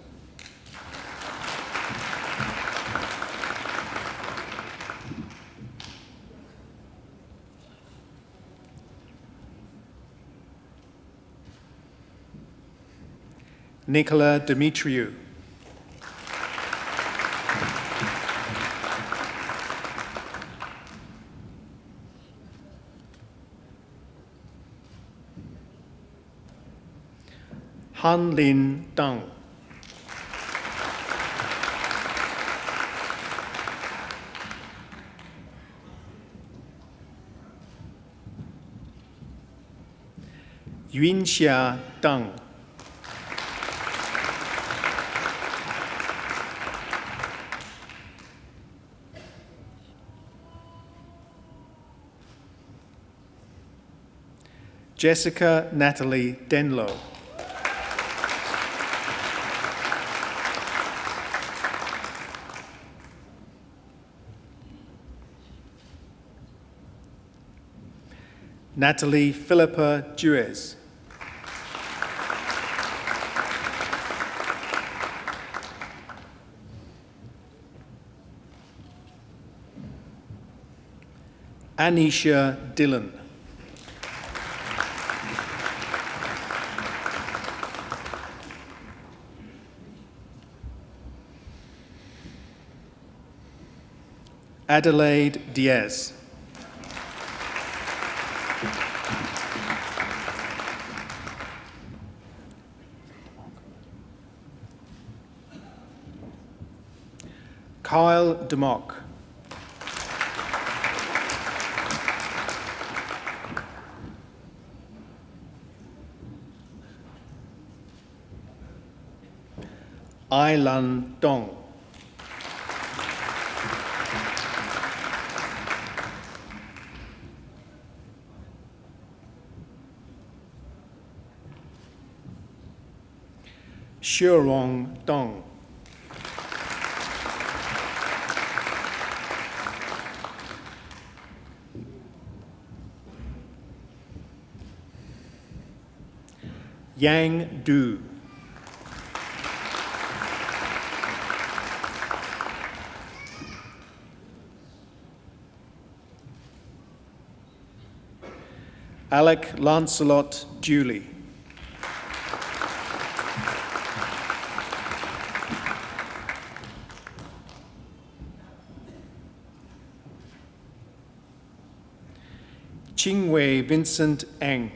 Nicola Dimitriou. Han Lin Dang. Yunxia Deng. Jessica Natalie Denlow. Natalie Philippa Duez. Anisha Dillon. Adelaide Diaz. Kyle DeMock. Ai Lan Dong. Shurong Dong. Yang Du. Alec Lancelot Julie. Chingwei Vincent Eng.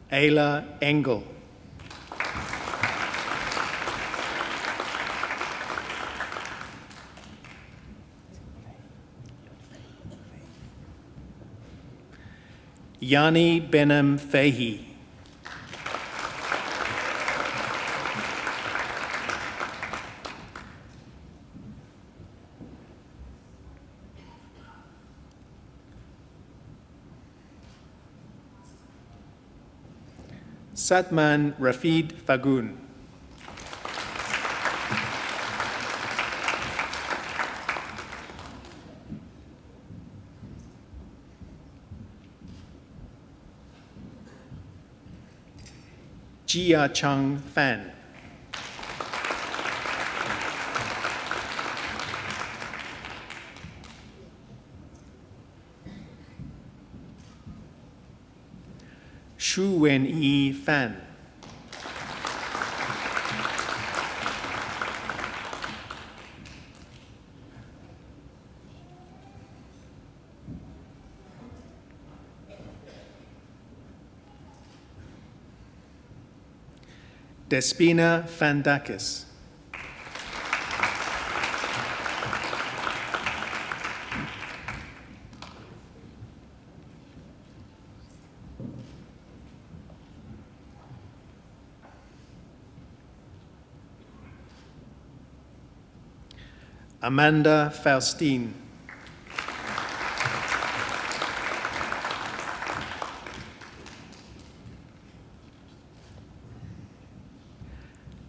Ayla Engel. Yani Benem Fahy. Satman Rafid Fagun. Jia Chang Fan. Shu Wen Yi Fan. Despina Fandakis. Amanda Faustine.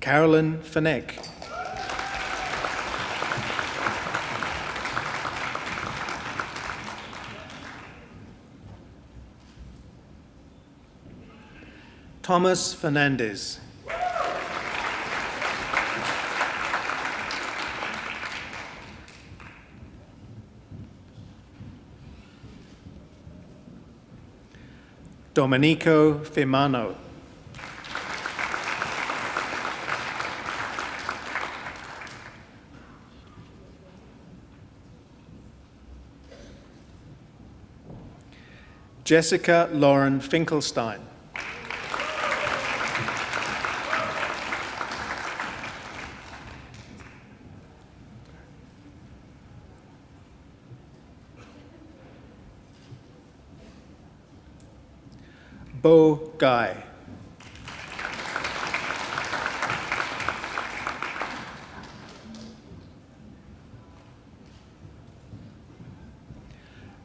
Carolyn Fenech. Thomas Fernandez. Domenico Firmano. Jessica Lauren Finkelstein. Bo Gai.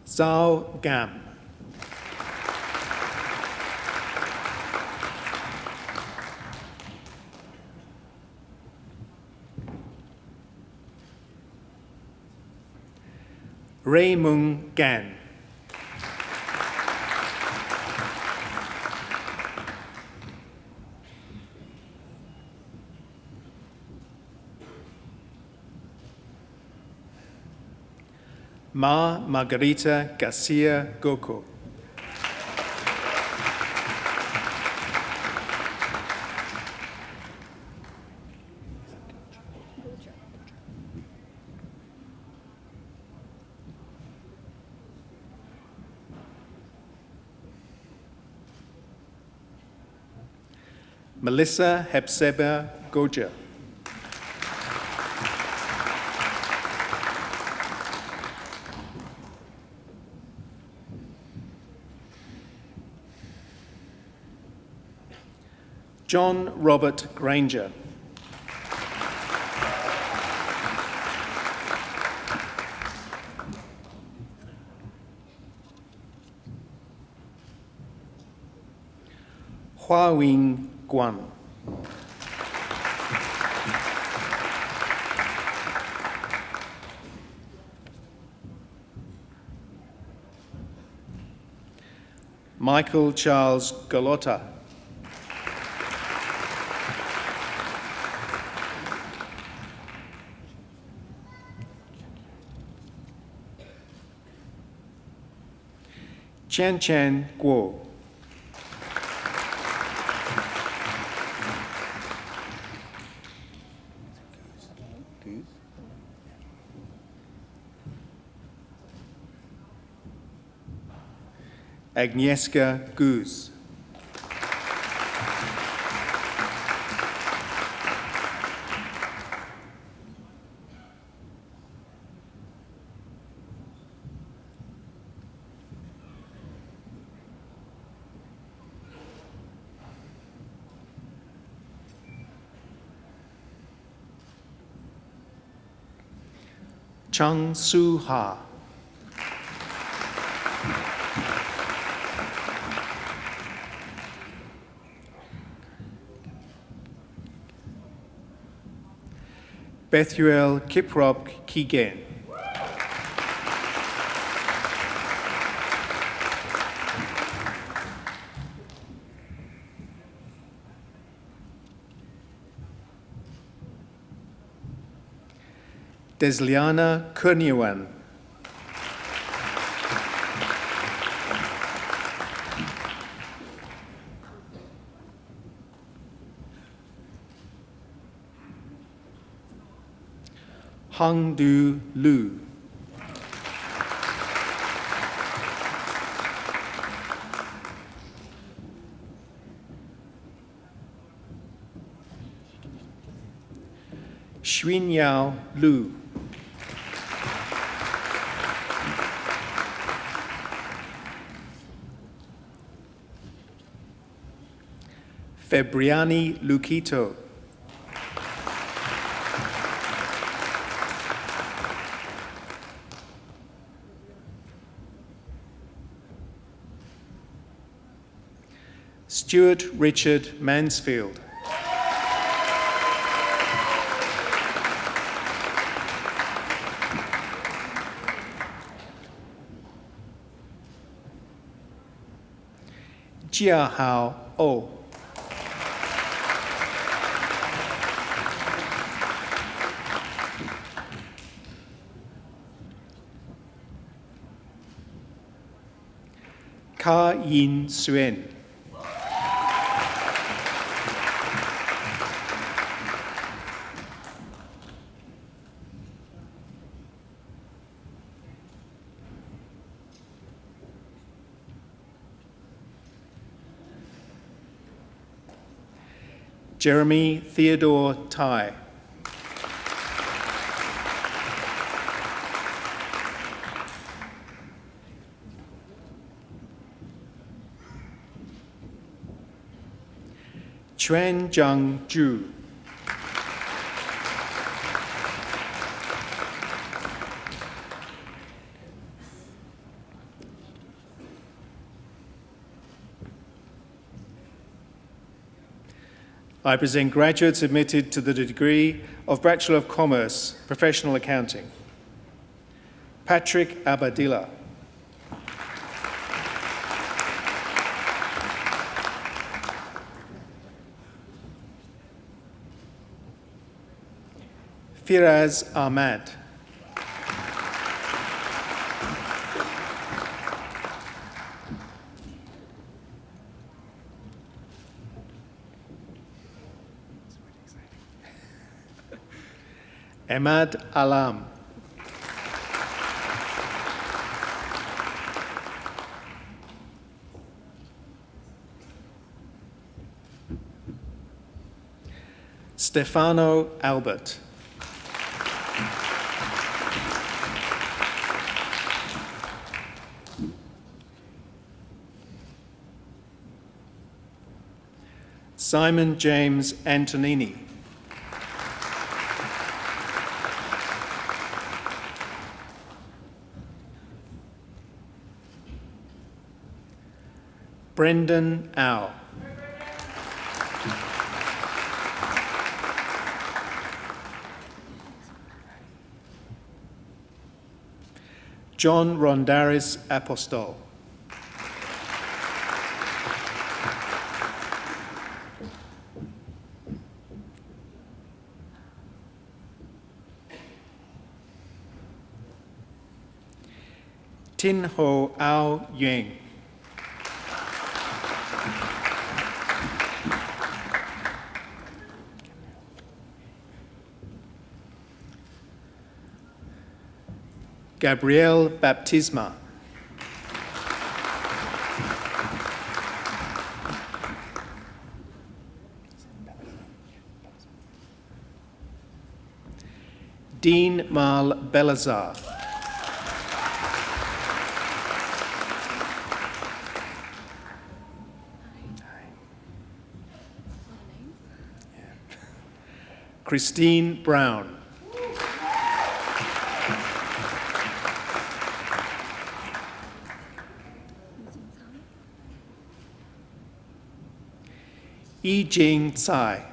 Zhao Gam. Raymond Gan. Ma Margarita Garcia Goko. Melissa Hepzibah Goja. John Robert Granger. Hua Wing Guan. Michael Charles Galota. Chen Chen Guo. Agnieszka Guz. Chung Su Ha. Bethuel Kiprop Kigen. Desliana Kurniawan. Hang Du Lu. Xuanyao Lu. Febriani Lukito. Stuart Richard Mansfield. Jia Hao O. Ka Yin Suen. Jeremy Theodore Tai. Chuan Zhang Zhu. I present graduates admitted to the degree of Bachelor of Commerce, Professional Accounting. Patrick Abadilla. Firaz Ahmad. Ahmad Alam. Stefano Albert. Simon James Antonini. Brendan Au. John Rondaris Apostol. Tin Ho Ao Yang. Gabrielle Baptisma. Dean Mal Belazar. Christine Brown. Yi Jing Tsai.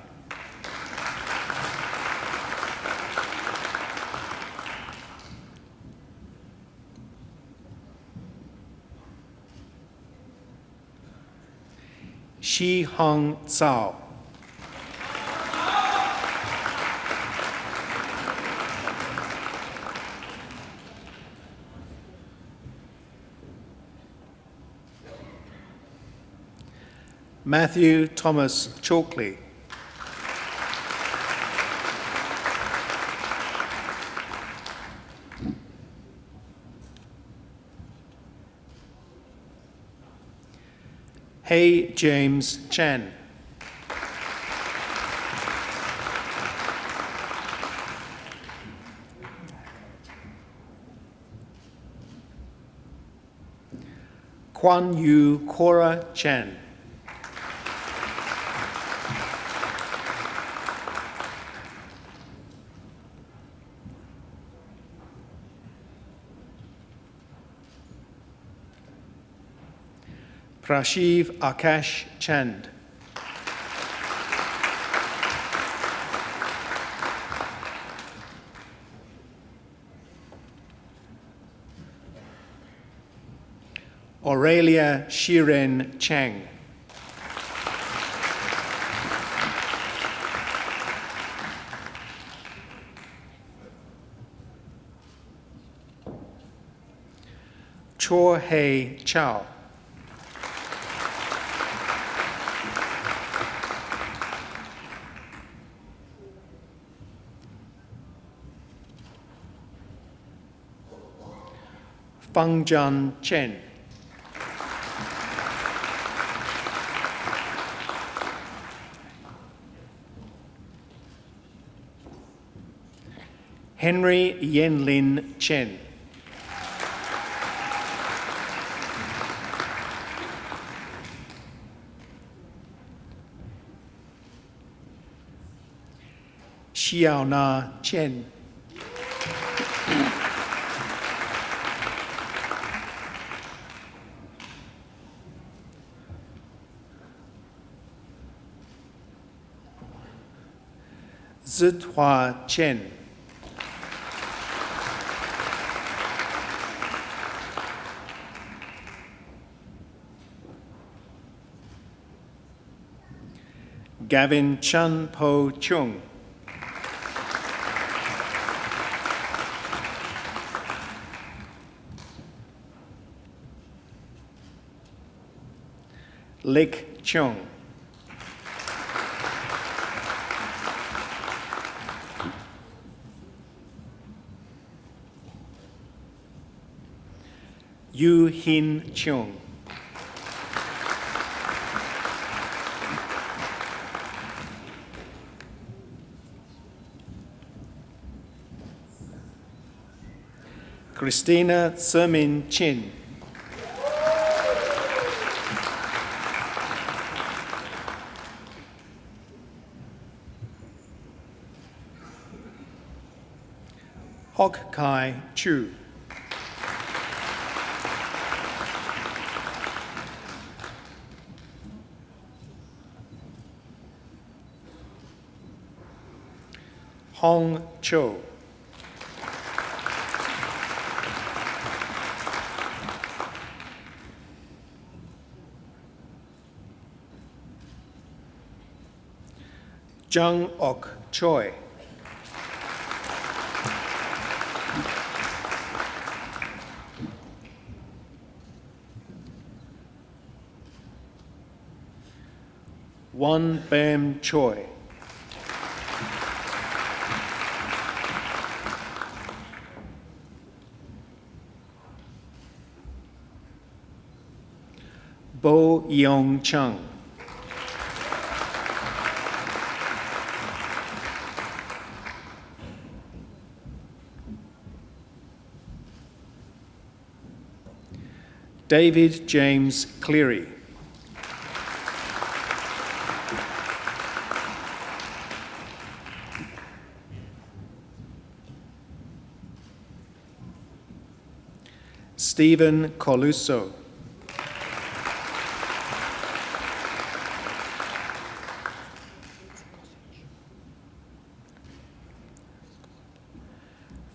Shi Hong Tsao. Matthew Thomas Chalkley. Hey James Chan. Kwan Yu Cora Chan. Prashiv Akash Chand. Aurelia Shiren Chang. Chor Hei Chow. Fangjan Chen. Henry Yenlin Chen. Xiaona Chen. Zhihua Chen. Gavin Chan Po Chung. Lik Chung. Yu Hin Chung. Christina Sermin Chin. Hok Kai Chu. Hong Cho. Jung Ok Choi. Won Bam Choi. Bo Yong Chung. David James Cleary. Stephen Coluso.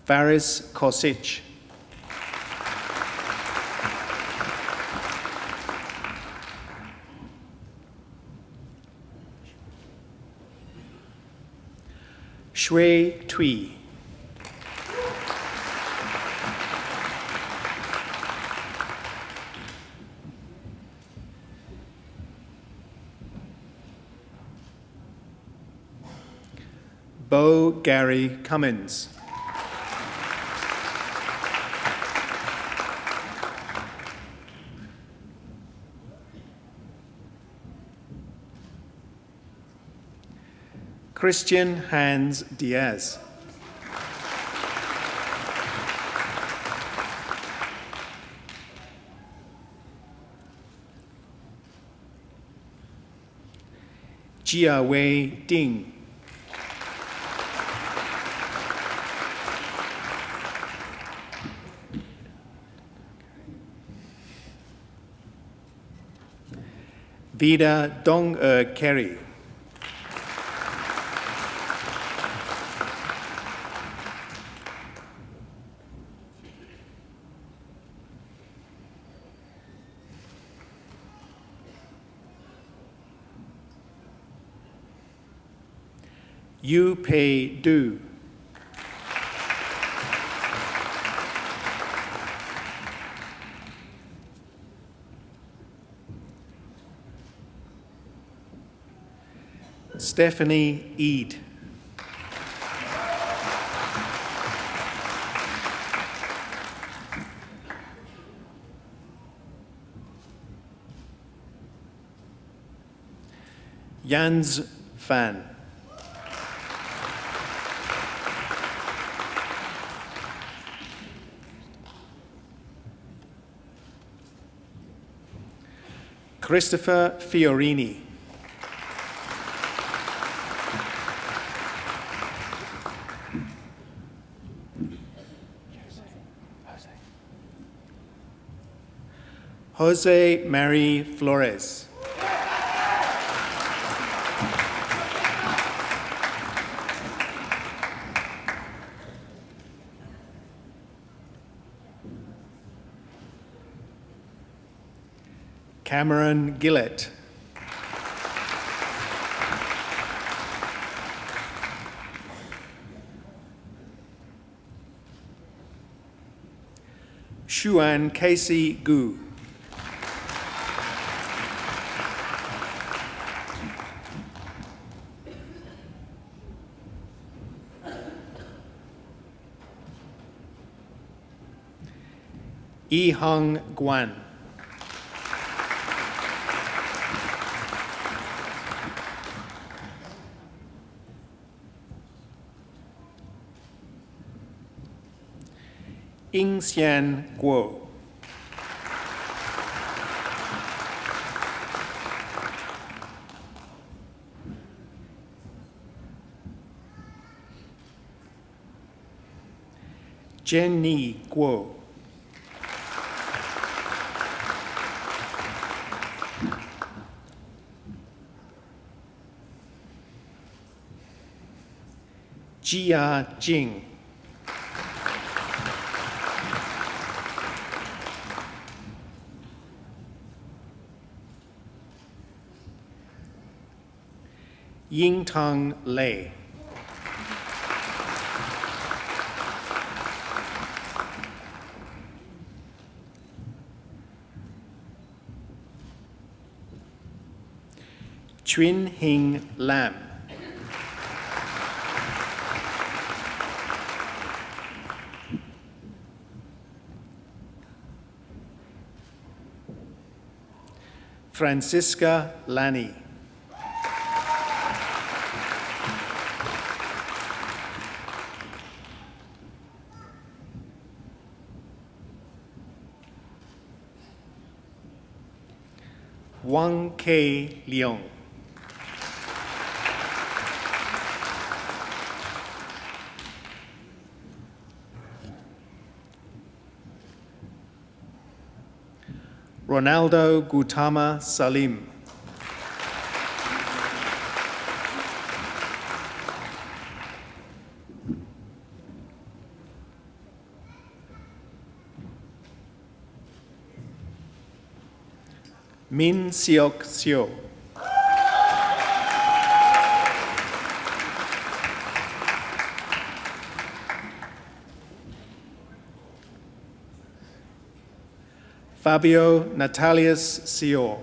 Faris Kosic. Shui Tui. Bo Gary Cummins. Christian Hans Diaz. Jiawei Ding. Vida Dong-er Kerry. Yu Pei Du. Stephanie Eade. Jans Van. Christopher Fiorini. Jose Mari Flores. Cameron Gillett. Shuan Casey Gu. Yi Hung Guan. Ying Xian Guo. Jenny Guo. Jia Jing. Yingtang Lei. Chuen Hing Lam. Francisca Lani. Wang K. Leong. Ronaldo Gautama Salim. Min Seok Seo. Fabio Natalius Seo.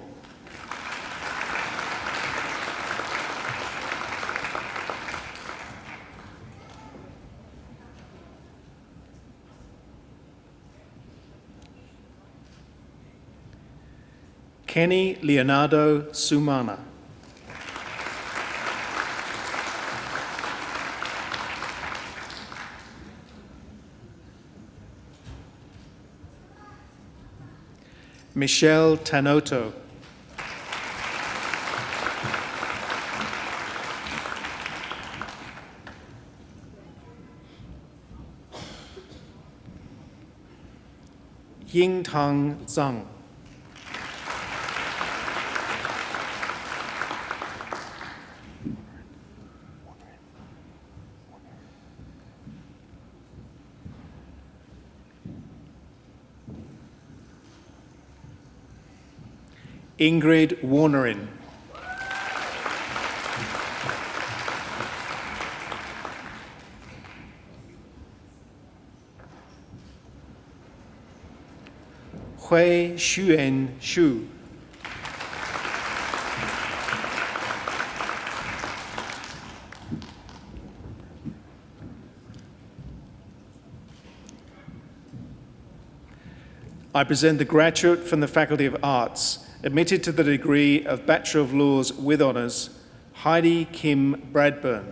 Kenny Leonardo Sumana. Michelle Tanoto. Yingtang Zhang. Ingrid Warnerin. Hui Xuan Shu. I present the graduate from the Faculty of Arts, admitted to the degree of Bachelor of Laws with Honours, Heidi Kim Bradburn.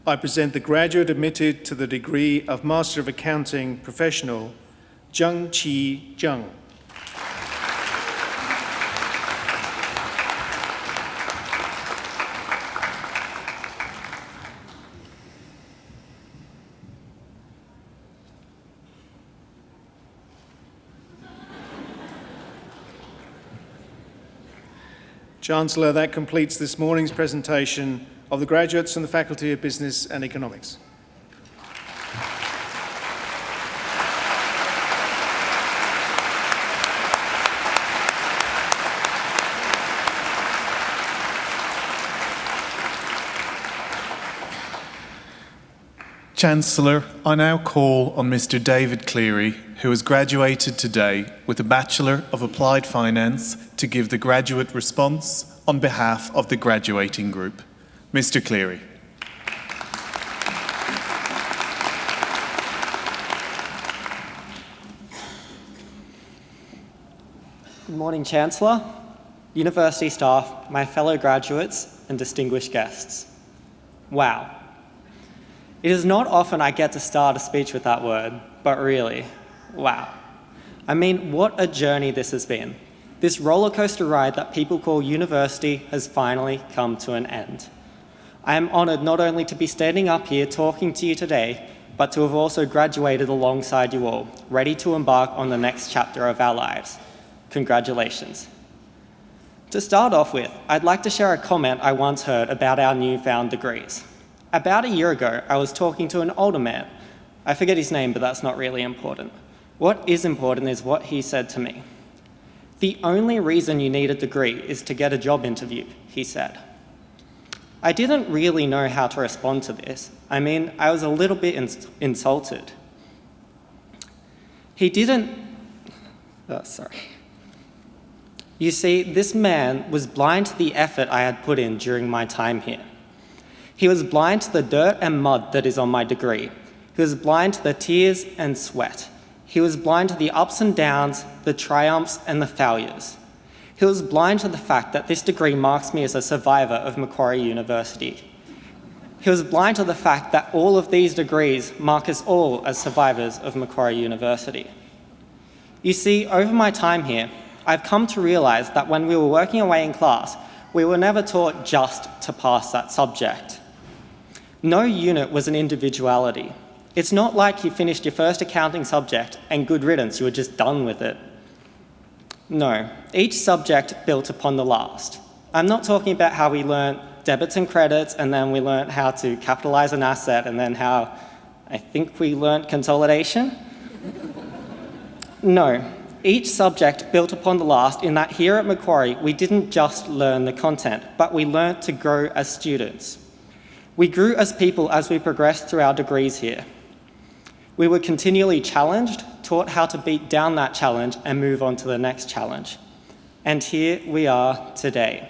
I present the graduate admitted to the degree of Master of Accounting Professional, Zheng Qi Zheng. Chancellor, that completes this morning's presentation of the graduates from the Faculty of Business and Economics. Chancellor, I now call on Mr. David Cleary, who has graduated today with a Bachelor of Applied Finance, to give the graduate response on behalf of the graduating group. Mr. Cleary. Good morning, Chancellor, university staff, my fellow graduates, and distinguished guests. Wow. It is not often I get to start a speech with that word, but really, wow. I mean, what a journey this has been. This roller coaster ride that people call university has finally come to an end. I am honoured not only to be standing up here talking to you today, but to have also graduated alongside you all, ready to embark on the next chapter of our lives. Congratulations. To start off with, I'd like to share a comment I once heard about our newfound degrees. About a year ago, I was talking to an older man. I forget his name, but that's not really important. What is important is what he said to me. The only reason you need a degree is to get a job interview, he said. I didn't really know how to respond to this. I mean, I was a little bit insulted. He didn't... Oh, sorry. You see, this man was blind to the effort I had put in during my time here. He was blind to the dirt and mud that is on my degree. He was blind to the tears and sweat. He was blind to the ups and downs, the triumphs and the failures. He was blind to the fact that this degree marks me as a survivor of Macquarie University. He was blind to the fact that all of these degrees mark us all as survivors of Macquarie University. You see, over my time here, I've come to realise that when we were working away in class, we were never taught just to pass that subject. No unit was an individuality. It's not like you finished your first accounting subject and good riddance, you were just done with it. No, each subject built upon the last. I'm not talking about how we learnt debits and credits and then we learnt how to capitalise an asset and then how I think we learnt consolidation. No, each subject built upon the last in that here at Macquarie we didn't just learn the content, but we learnt to grow as students. We grew as people as we progressed through our degrees here. We were continually challenged, taught how to beat down that challenge and move on to the next challenge. And here we are today.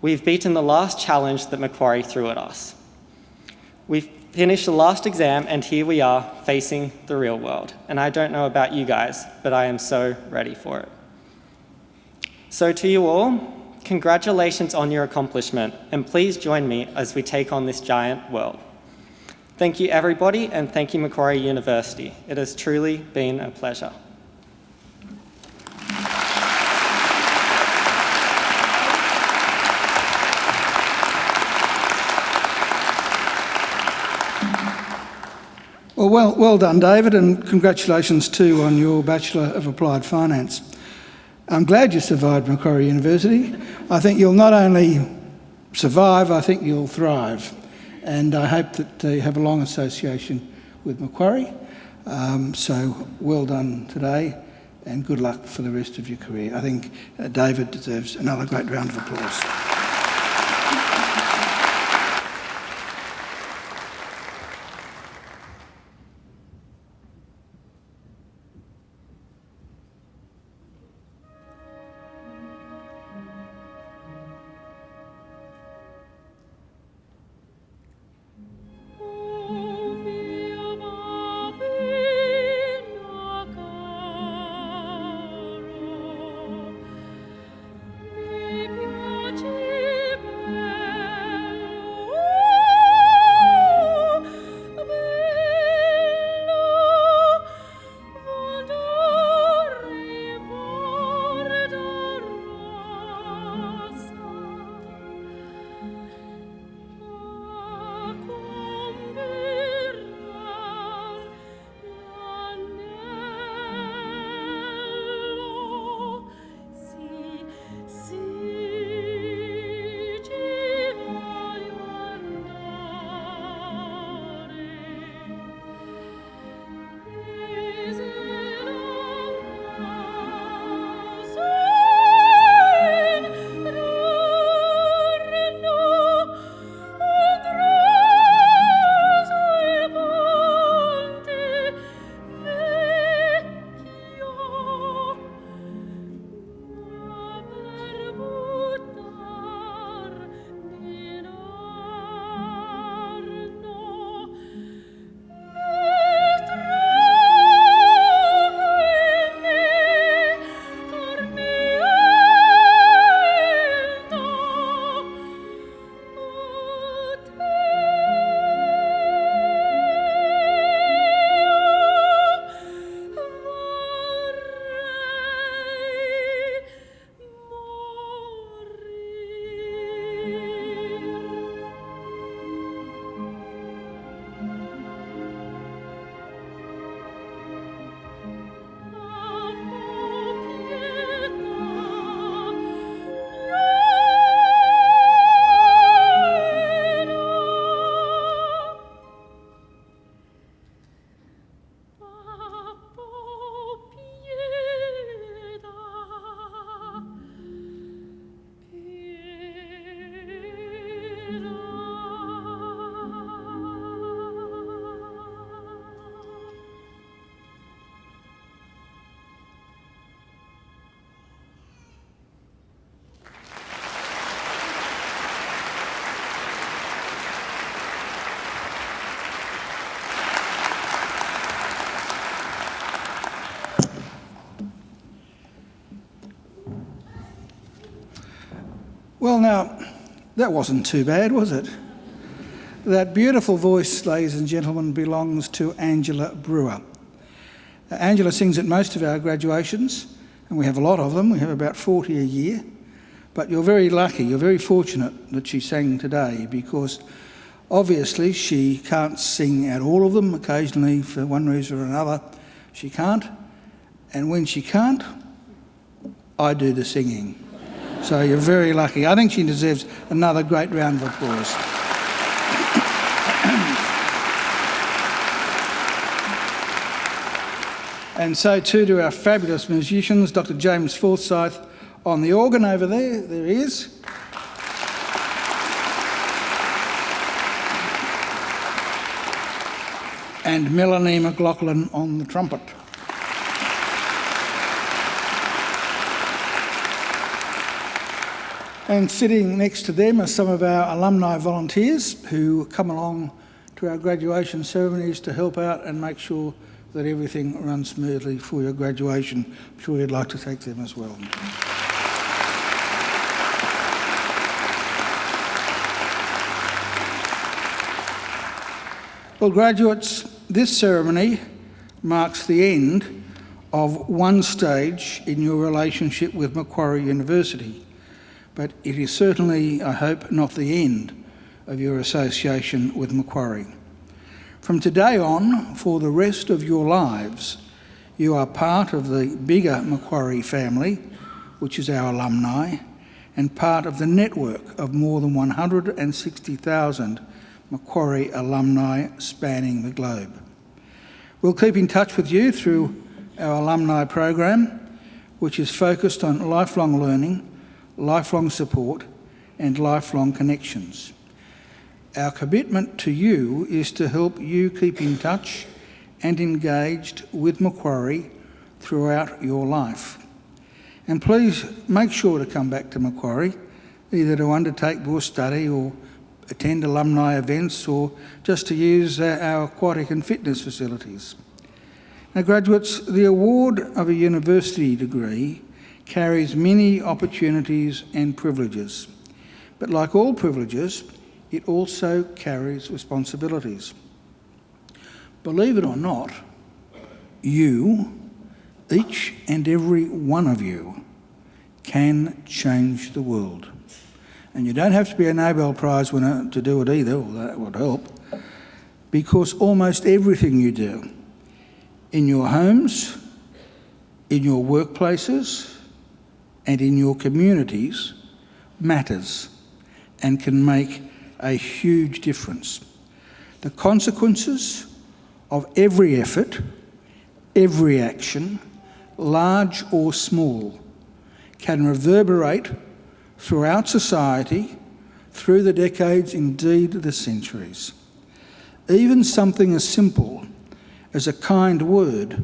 We've beaten the last challenge that Macquarie threw at us. We've finished the last exam and here we are facing the real world. And I don't know about you guys, but I am so ready for it. So to you all, congratulations on your accomplishment, and please join me as we take on this giant world. Thank you everybody, and thank you Macquarie University. It has truly been a pleasure. Well done, David, and congratulations too on your Bachelor of Applied Finance. I'm glad you survived Macquarie University. I think you'll not only survive, I think you'll thrive. And I hope that you have a long association with Macquarie. So well done today and good luck for the rest of your career. I think David deserves another great round of applause. Ci Well, now, that wasn't too bad, was it? That beautiful voice, ladies and gentlemen, belongs to Angela Brewer. Angela sings at most of our graduations, and we have a lot of them. We have about 40 a year. But you're very lucky, you're very fortunate that she sang today, because obviously she can't sing at all of them. Occasionally, for one reason or another, she can't. And when she can't, I do the singing. So you're very lucky. I think she deserves another great round of applause. And so too to our fabulous musicians, Dr. James Forsyth on the organ over there. There he is. And Melanie McLaughlin on the trumpet. And sitting next to them are some of our alumni volunteers who come along to our graduation ceremonies to help out and make sure that everything runs smoothly for your graduation. I'm sure you'd like to thank them as well. Well, graduates, this ceremony marks the end of one stage in your relationship with Macquarie University, but it is certainly, I hope, not the end of your association with Macquarie. From today on, for the rest of your lives, you are part of the bigger Macquarie family, which is our alumni, and part of the network of more than 160,000 Macquarie alumni spanning the globe. We'll keep in touch with you through our alumni program, which is focused on lifelong learning, lifelong support, and lifelong connections. Our commitment to you is to help you keep in touch and engaged with Macquarie throughout your life. And please make sure to come back to Macquarie, either to undertake more study or attend alumni events or just to use our aquatic and fitness facilities. Now, graduates, the award of a university degree carries many opportunities and privileges, but like all privileges, it also carries responsibilities. Believe it or not, you, each and every one of you, can change the world. And you don't have to be a Nobel Prize winner to do it either, although that would help, because almost everything you do, in your homes, in your workplaces, and in your communities, matters and can make a huge difference. The consequences of every effort, every action, large or small, can reverberate throughout society, through the decades, indeed the centuries. Even something as simple as a kind word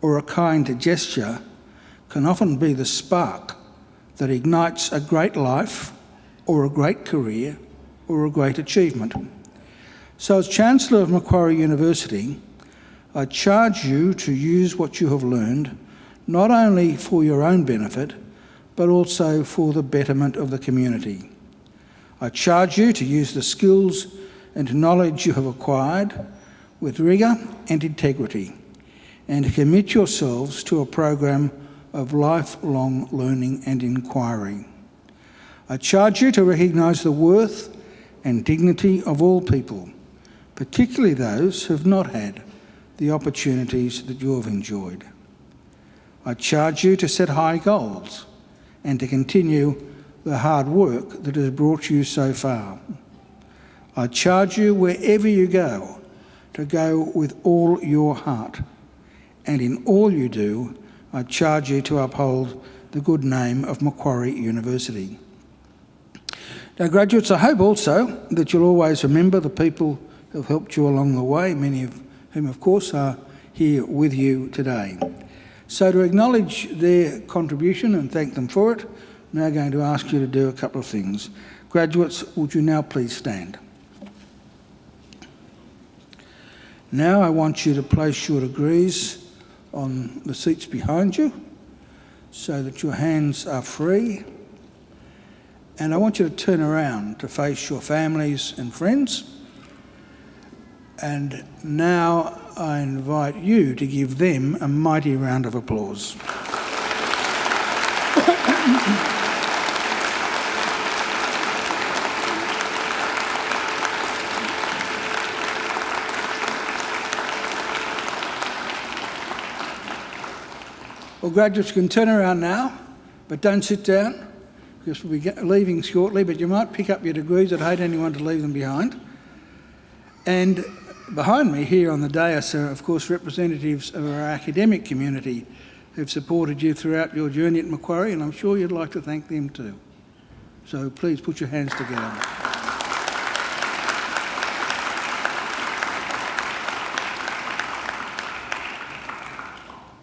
or a kind gesture can often be the spark that ignites a great life or a great career or a great achievement. So as Chancellor of Macquarie University, I charge you to use what you have learned, not only for your own benefit, but also for the betterment of the community. I charge you to use the skills and knowledge you have acquired with rigour and integrity, and to commit yourselves to a program of lifelong learning and inquiry. I charge you to recognise the worth and dignity of all people, particularly those who have not had the opportunities that you have enjoyed. I charge you to set high goals and to continue the hard work that has brought you so far. I charge you, wherever you go, to go with all your heart, and in all you do, I charge you to uphold the good name of Macquarie University. Now, graduates, I hope also that you'll always remember the people who have helped you along the way, many of whom, of course, are here with you today. So to acknowledge their contribution and thank them for it, I'm now going to ask you to do a couple of things. Graduates, would you now please stand? Now I want you to place your degrees on the seats behind you so that your hands are free. And I want you to turn around to face your families and friends. And now I invite you to give them a mighty round of applause. Well, graduates can turn around now, but don't sit down, because we'll be leaving shortly, but you might pick up your degrees. I'd hate anyone to leave them behind. And behind me here on the dais are, of course, representatives of our academic community who've supported you throughout your journey at Macquarie, and I'm sure you'd like to thank them too. So please put your hands together.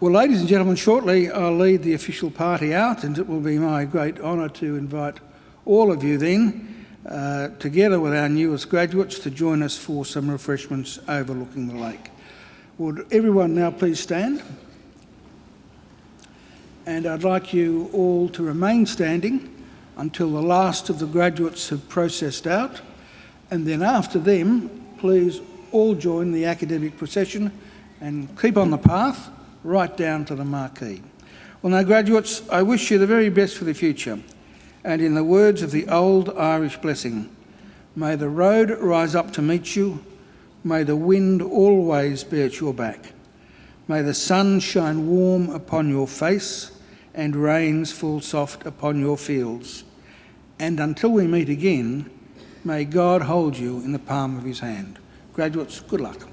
Well, ladies and gentlemen, shortly I'll lead the official party out, and it will be my great honour to invite all of you then, together with our newest graduates, to join us for some refreshments overlooking the lake. Would everyone now please stand? And I'd like you all to remain standing until the last of the graduates have processed out, and then after them, please all join the academic procession and keep on the path right down to the marquee. Well, now, graduates, I wish you the very best for the future. And in the words of the old Irish blessing, may the road rise up to meet you, may the wind always be at your back, may the sun shine warm upon your face and rains fall soft upon your fields. And until we meet again, may God hold you in the palm of his hand. Graduates, good luck.